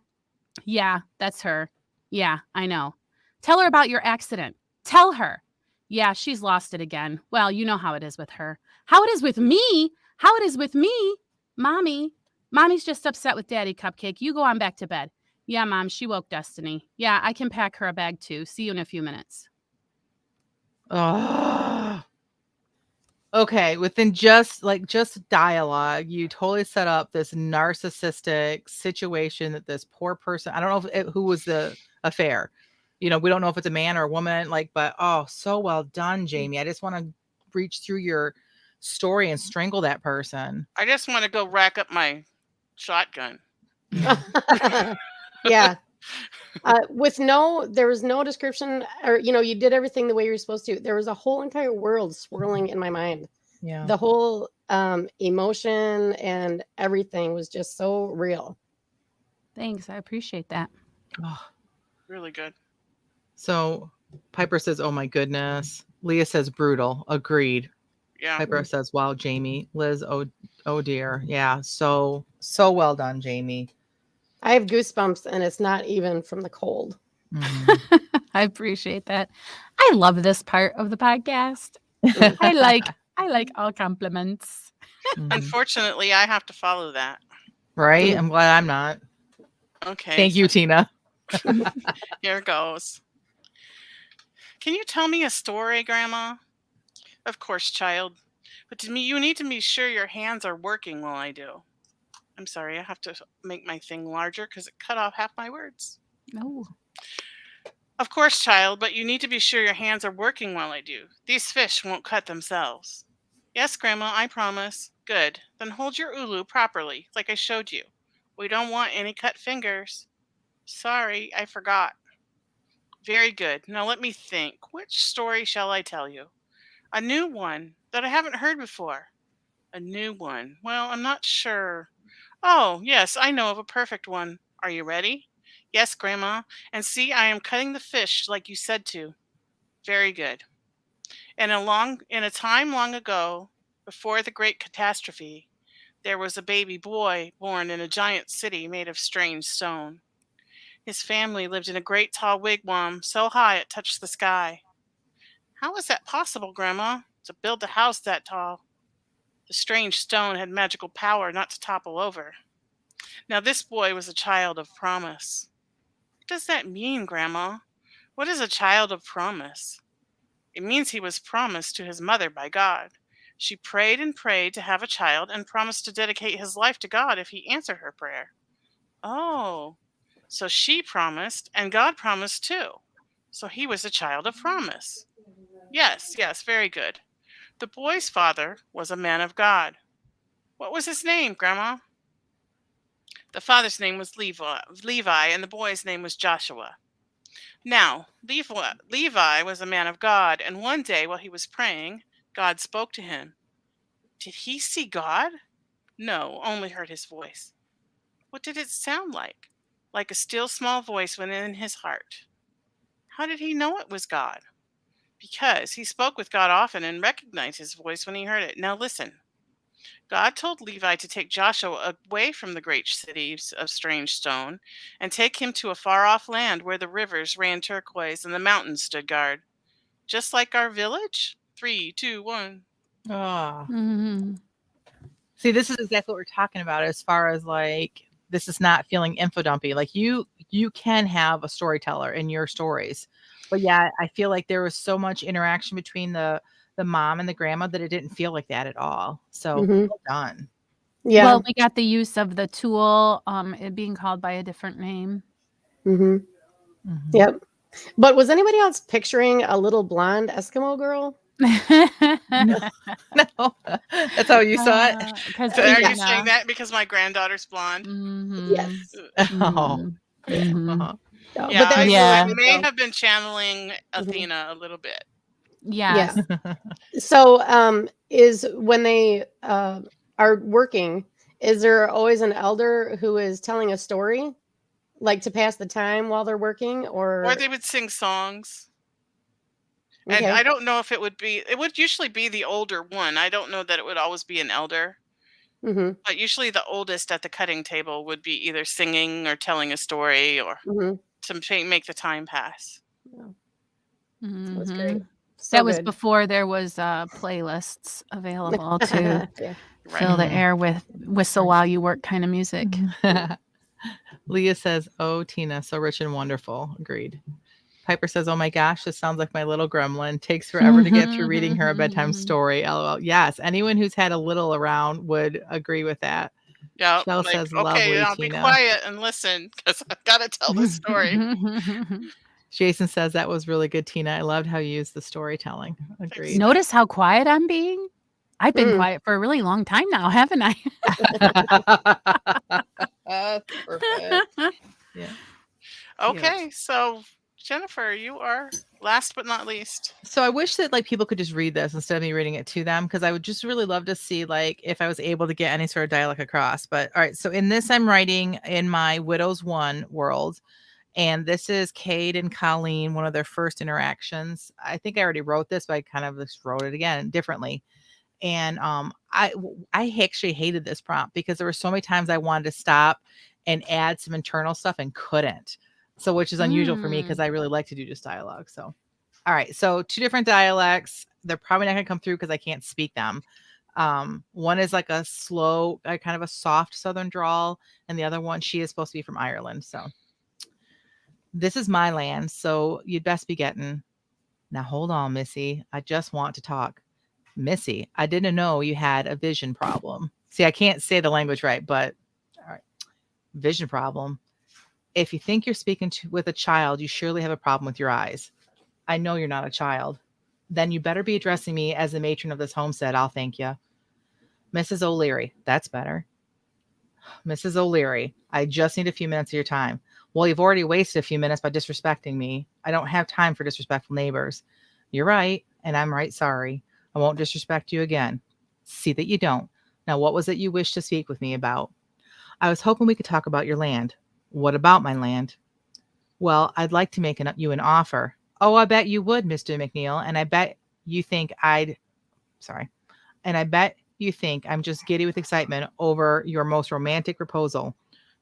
Yeah, that's her. Yeah, I know. Tell her about your accident. Tell her. Yeah, she's lost it again. Well, you know how it is with her. How it is with me? How it is with me? Mommy's just upset with Daddy Cupcake. You go on back to bed. Yeah, Mom, she woke Destiny. Yeah, I can pack her a bag too. See you in a few minutes. Oh. Okay, within just dialogue, you totally set up this narcissistic situation that this poor person, I don't know who was the affair. We don't know if it's a man or a woman, but so well done, Jamie. I just want to reach through your story and strangle that person. I just want to go rack up my shotgun. Yeah. There was no description, or you did everything the way you're supposed to. There was a whole entire world swirling in my mind. Yeah. The whole emotion and everything was just so real. Thanks. I appreciate that. Oh. Really good. So Piper says, "Oh my goodness." Leah says, "Brutal." Agreed. Yeah. Piper says, "Wow, Jamie." Liz, oh dear. Yeah. So well done, Jamie. I have goosebumps, and it's not even from the cold. Mm-hmm. I appreciate that. I love this part of the podcast. I like all compliments. Mm-hmm. Unfortunately, I have to follow that. Right? I'm glad I'm not. Okay. Thank you, Tina. Here goes. Can you tell me a story, Grandma? Of course, child. But you need to be sure your hands are working while I do. I'm sorry, I have to make my thing larger because it cut off half my words. No. Of course, child, but you need to be sure your hands are working while I do. These fish won't cut themselves. Yes, Grandma, I promise. Good. Then hold your ulu properly, like I showed you. We don't want any cut fingers. Sorry, I forgot. Very good. Now let me think. Which story shall I tell you? A new one that I haven't heard before. A new one. Well, I'm not sure. Oh, yes, I know of a perfect one. Are you ready? Yes, Grandma. And see, I am cutting the fish like you said to. Very good. In a time long ago, before the great catastrophe, there was a baby boy born in a giant city made of strange stone. His family lived in a great tall wigwam so high it touched the sky. How was that possible, Grandma, to build a house that tall? The strange stone had magical power not to topple over. Now this boy was a child of promise. What does that mean, Grandma? What is a child of promise? It means he was promised to his mother by God. She prayed and prayed to have a child and promised to dedicate his life to God if he answered her prayer. Oh, so she promised and God promised too. So he was a child of promise. Yes, very good. The boy's father was a man of God. What was his name, Grandma? The father's name was Levi, and the boy's name was Joshua. Now, Levi was a man of God, and one day while he was praying, God spoke to him. Did he see God? No, only heard his voice. What did it sound like? Like a still small voice within his heart. How did he know it was God? Because he spoke with God often and recognized his voice when he heard it. Now listen. God told Levi to take Joshua away from the great cities of strange stone and take him to a far-off land where the rivers ran turquoise and the mountains stood guard. Just like our village? 3, 2, 1. Oh. Mm-hmm. See, this is exactly what we're talking about as far as this is not feeling info dumpy. You can have a storyteller in your stories. But yeah, I feel like there was so much interaction between the mom and the grandma that it didn't feel like that at all. So well done. Yeah. Well, we got the use of the tool, it being called by a different name. Mm-hmm. Mm-hmm. Yep. But was anybody else picturing a little blonde Eskimo girl? No, that's how you saw it. So are you saying that because my granddaughter's blonde? Mm-hmm. Yes. Oh. Mm-hmm. Uh-huh. No, Yeah, but that was Yeah. I may have been channeling Athena a little bit. Yes. Yeah. So, is when they are working, is there always an elder who is telling a story, like to pass the time while they're working, Or they would sing songs. Okay. And I don't know if it would usually be the older one. I don't know that it would always be an elder. Mm-hmm. But usually the oldest at the cutting table would be either singing or telling a story or to make the time pass. Mm-hmm. That was great. So that was good. before there was playlists available to Yeah. fill the air with whistle while you work kind of music. Leah says, "Oh, Tina, so rich and wonderful." Agreed. Piper says, "Oh my gosh, this sounds like my little gremlin. Takes forever to get through reading her a bedtime story." LOL. Yes, anyone who's had a little around would agree with that. Yeah, Shell like, says, okay, "Lovely, now be Tina." quiet and listen because I've got to tell this story. Jason says, "That was really good, Tina. I loved how you used the storytelling." Agreed. Notice how quiet I'm being? I've been Mm. quiet for a really long time now, haven't I? Perfect. Yeah. Okay, so Jennifer, you are last but not least. So I wish that like people could just read this instead of me reading it to them, because I would just really love to see like if I was able to get any sort of dialect across. But all right, so in this I'm writing in my Widows 1 world, and this is Cade and Colleen, one of their first interactions. I think I already wrote this, but I kind of just wrote it again differently. And I actually hated this prompt because there were so many times I wanted to stop and add some internal stuff and couldn't. So which is unusual for me because I really like to do just dialogue. So all right, so 2 different dialects. They're probably not going to come through because I can't speak them. One is like a slow, kind of a soft Southern drawl, and the other one, she is supposed to be from Ireland. So this is my land, so you'd best be getting. Now hold on, Missy. I just want to talk. Missy, I didn't know you had a vision problem. See, I can't say the language right, but all right. Vision problem. If you think you're speaking with a child, you surely have a problem with your eyes. I know you're not a child. Then you better be addressing me as the matron of this homestead. I'll thank you. Mrs. O'Leary. That's better. Mrs. O'Leary, I just need a few minutes of your time. Well, you've already wasted a few minutes by disrespecting me. I don't have time for disrespectful neighbors. You're right, and I'm right sorry. I won't disrespect you again. See that you don't. Now, what was it you wished to speak with me about? I was hoping we could talk about your land. What about my land? Well, I'd like to make you an offer. Oh, I bet you would, Mr. McNeil. And I bet you think I bet you think I'm just giddy with excitement over your most romantic proposal.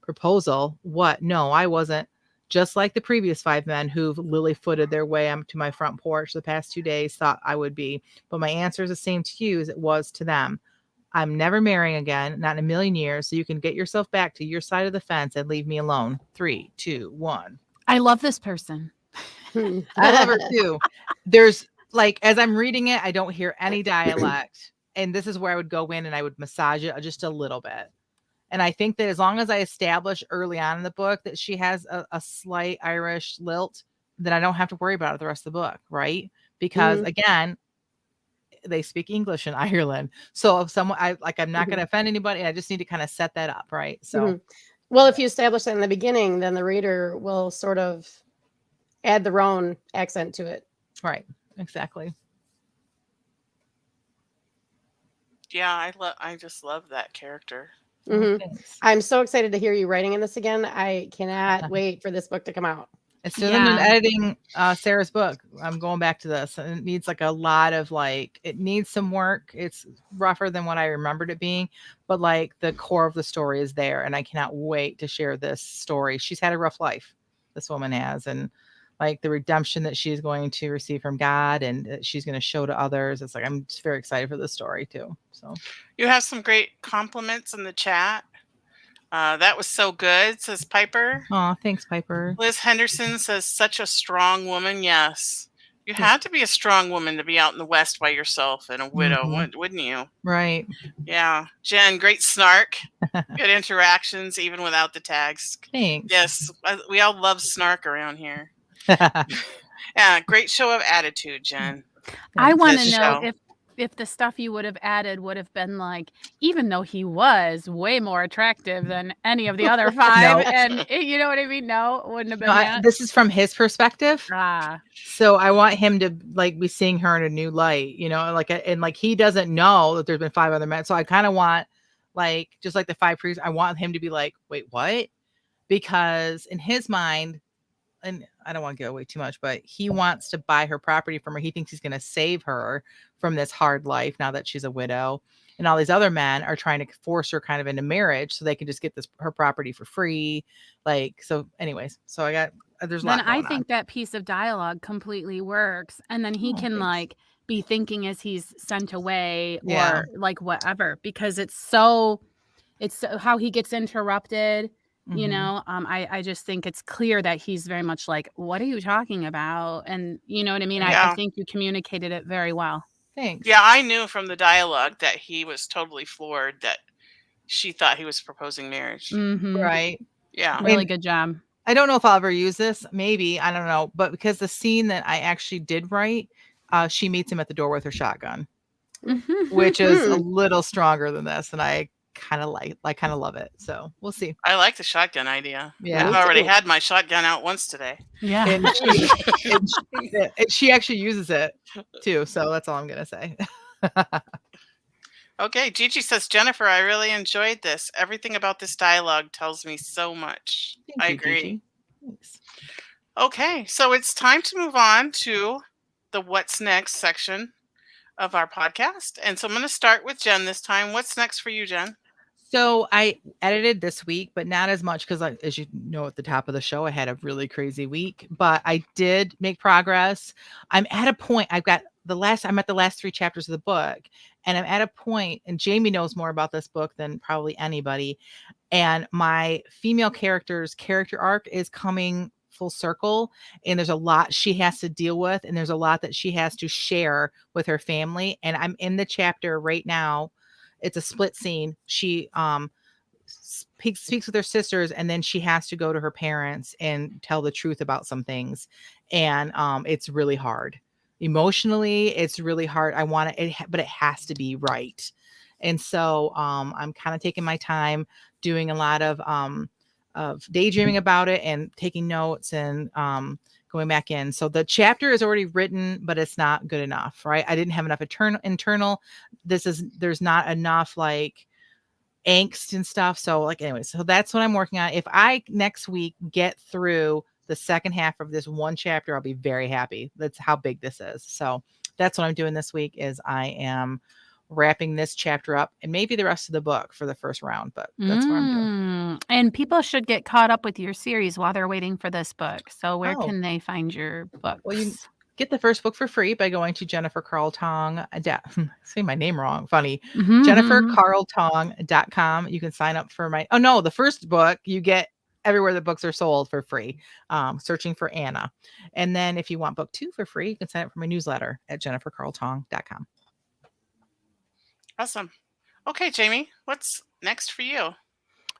Proposal? What? No, I wasn't. Just like the previous 5 men who've lily-footed their way up to my front porch the past 2 days thought I would be. But my answer is the same to you as it was to them. I'm never marrying again, not in a million years, so you can get yourself back to your side of the fence and leave me alone. 3, 2, 1. I love this person. I love her too. There's like, as I'm reading it, I don't hear any dialect. And this is where I would go in and I would massage it just a little bit. And I think that as long as I establish early on in the book that she has a slight Irish lilt, then I don't have to worry about it the rest of the book, right? Because again, they speak English in Ireland. So if someone, I'm not going to offend anybody. I just need to kind of set that up, right? So, well, if you establish that in the beginning, then the reader will sort of add their own accent to it. Right. Exactly. Yeah, I just love that character. I'm so excited to hear you writing in this again. I cannot wait for this book to come out. As soon as I'm editing Sarah's book, I'm going back to this, and it needs like a lot of it needs some work. It's rougher than what I remembered it being, but like the core of the story is there, and I cannot wait to share this story. She's had a rough life, this woman has, and like the redemption that she's going to receive from God and she's going to show to others. It's like, I'm just very excited for this story too. So you have some great compliments in the chat. That was so good, says Piper. Oh, thanks, Piper. Liz Henderson says, such a strong woman. Yes. You had to be a strong woman to be out in the West by yourself and a widow, wouldn't you? Right. Yeah. Jen, great snark. Good interactions, even without the tags. Thanks. Yes. We all love snark around here. Yeah. Great show of attitude, Jen. I want to know if the stuff you would have added would have been like, even though he was way more attractive than any of the other 5, and you know what I mean? No, it wouldn't have been that. This is from his perspective. So I want him to like be seeing her in a new light, and like he doesn't know that there's been 5 other men. So I kind of want like, just like the 5 priests, I want him to be like, wait, what? Because in his mind, and I don't want to give away too much, but he wants to buy her property from her. He thinks he's going to save her from this hard life now that she's a widow. And all these other men are trying to force her kind of into marriage so they can just get her property for free. So anyways, so there's a lot going on. I think that piece of dialogue completely works. And then he can like be thinking as he's sent away or like whatever, because it's how he gets interrupted You Mhm. know, I just think it's clear that he's very much like, "What are you talking about?" And you know what I mean? Right. I Yeah. think you communicated it very well. Thanks. Yeah, I knew from the dialogue that he was totally floored that she thought he was proposing marriage. Mhm. Right. Yeah. Really And good job. I don't know if I'll ever use this. Maybe, I don't know, but because the scene that I actually did write, she meets him at the door with her shotgun, which is a Mhm. little stronger than this, and I kind of love it. So we'll see. I like the shotgun idea. I've Yeah, Me already too. had my shotgun out once today. Yeah. and she actually uses it too. So that's all I'm gonna say. Okay, Gigi says, Jennifer, I really enjoyed this. Everything about this dialogue tells me so much. Thank I you, agree. Gigi. Thanks. Okay, so it's time to move on to the what's next section of our podcast. And so I'm going to start with Jen this time. What's next for you, Jen? So I edited this week, but not as much because, as you know, at the top of the show, I had a really crazy week. But I did make progress. I'm at a point. I'm at the last 3 chapters of the book, and I'm at a point. And Jamie knows more about this book than probably anybody. And my female character's character arc is coming full circle, and there's a lot she has to deal with, and there's a lot that she has to share with her family. And I'm in the chapter right now. It's a split scene. She speaks with her sisters, and then she has to go to her parents and tell the truth about some things. And it's really hard emotionally. It's really hard. I want it, but it has to be right. And so I'm kind of taking my time, doing a lot of daydreaming about it and taking notes, and going back in. So the chapter is already written, but it's not good enough, right? I didn't have enough internal. There's not enough like angst and stuff. So like, anyway, so that's what I'm working on. If I next week get through the second half of this one chapter, I'll be very happy. That's how big this is. So that's what I'm doing this week. Is I am wrapping this chapter up, and maybe the rest of the book for the first round, but that's what I'm doing. And people should get caught up with your series while they're waiting for this book. So where Oh, can they find your books? well, you get the first book for free by going to Jennifer Carl Tong. Say my name wrong. Funny. Mhm, mhm. JenniferCarlTong.com. You can sign up for my. Oh no, the first book you get everywhere the books are sold for free. Searching for Anna, and then if you want book 2 for free, you can sign up for my newsletter at JenniferCarlTong.com. Awesome. Okay, Jamie, what's next for you?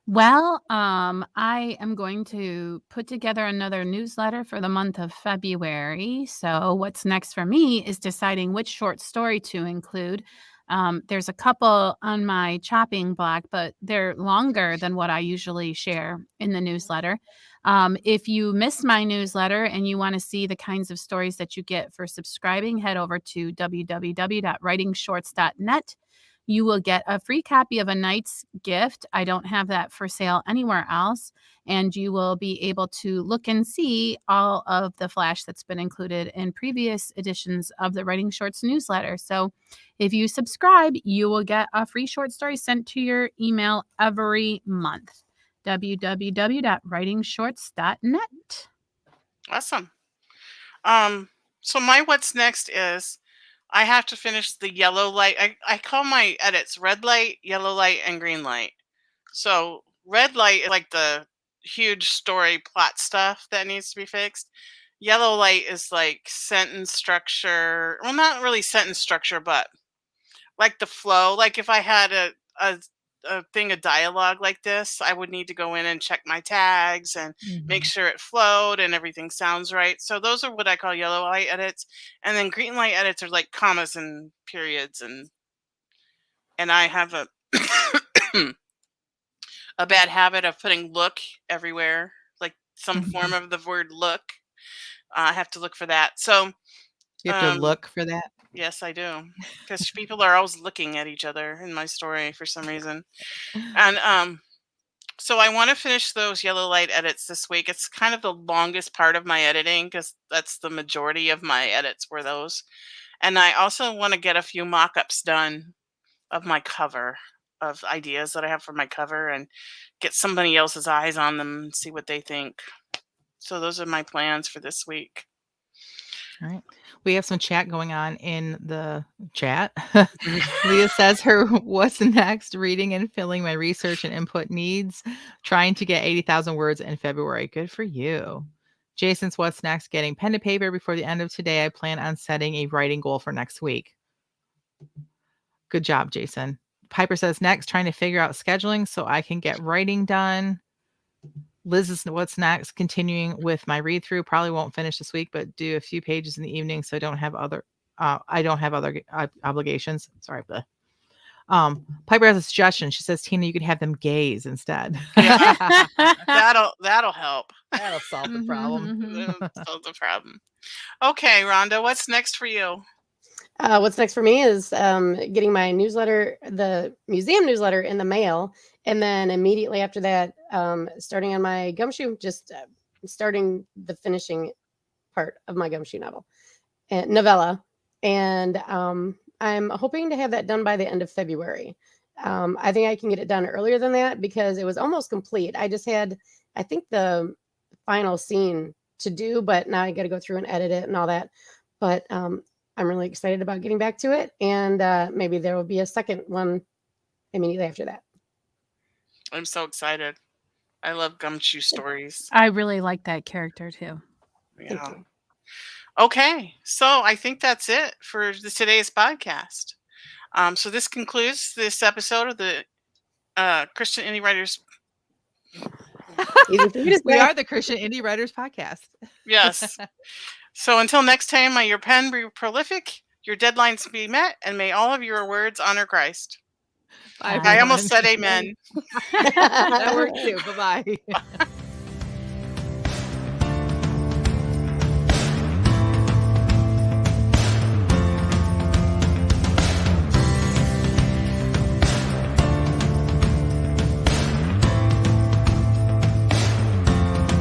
Well, I am going to put together another newsletter for the month of February. So, what's next for me is deciding which short story to include. There's a couple on my chopping block, but they're longer than what I usually share in the newsletter. If you missed my newsletter and you want to see the kinds of stories that you get for subscribing, head over to www.writingshorts.net. You will get a free copy of A Knight's Gift. I don't have that for sale anywhere else. And you will be able to look and see all of the flash that's been included in previous editions of the Writing Shorts newsletter. So if you subscribe, you will get a free short story sent to your email every month. www.writingshorts.net. Awesome. So my what's next is I have to finish the yellow light. I call my edits red light, yellow light, and green light. So red light is like the huge story plot stuff that needs to be fixed. Yellow light is like sentence structure. Well, not really sentence structure, but like the flow. Like if I had a a thing of dialogue like this, I would need to go in and check my tags and make Mhm. sure it flowed and everything sounds right. So those are what I call yellow light edits. And then green light edits are like commas and periods, and I have a a bad habit of putting look everywhere, like some form of the word look. I have to look for that. So You have to um look for that. yes, I do. Because people are always looking at each other in my story for some reason. And so I want to finish those yellow light edits this week. It's kind of the longest part of my editing because that's the majority of my edits were those. And I also want to get a few mock-ups done of my cover, of ideas that I have for my cover, and get somebody else's eyes on them and see what they think. So those are my plans for this week. All right. We have some chat going on in the chat. Leah says her what's next reading and filling my research and input needs, trying to get 80,000 words in February. Good for you. Jason's what's next getting pen to paper before the end of today. I plan on setting a writing goal for next week. Good job, Jason. Piper says next trying to figure out scheduling so I can get writing done. Liz is what's next, continuing with my read through. Probably won't finish this week, but do a few pages in the evening so I don't have other obligations. Sorry. Piper has a suggestion. She says, Tina, you could have them gaze instead. Yeah. That'll help. That'll solve the problem. That'll solve the problem. Okay, Rhonda, what's next for you? What's next for me is getting my newsletter, the museum newsletter, in the mail. And then immediately after that, starting on my Gumshoe, just starting the finishing part of my Gumshoe novella. And I'm hoping to have that done by the end of February. I think I can get it done earlier than that because it was almost complete. I just had, I think, the final scene to do, but now I got to go through and edit it and all that. But I'm really excited about getting back to it. And maybe there will be a second one immediately after that. I'm so excited. I love Gumshoe stories. I really like that character too. Yeah. Okay, so I think that's it for today's podcast. So this concludes this episode of the Christian Indie Writers. We are the Christian Indie Writers podcast. Yes. So until next time, may your pen be prolific, your deadlines be met, and may all of your words honor Christ. Bye, I almost said amen. That worked too. Bye-bye.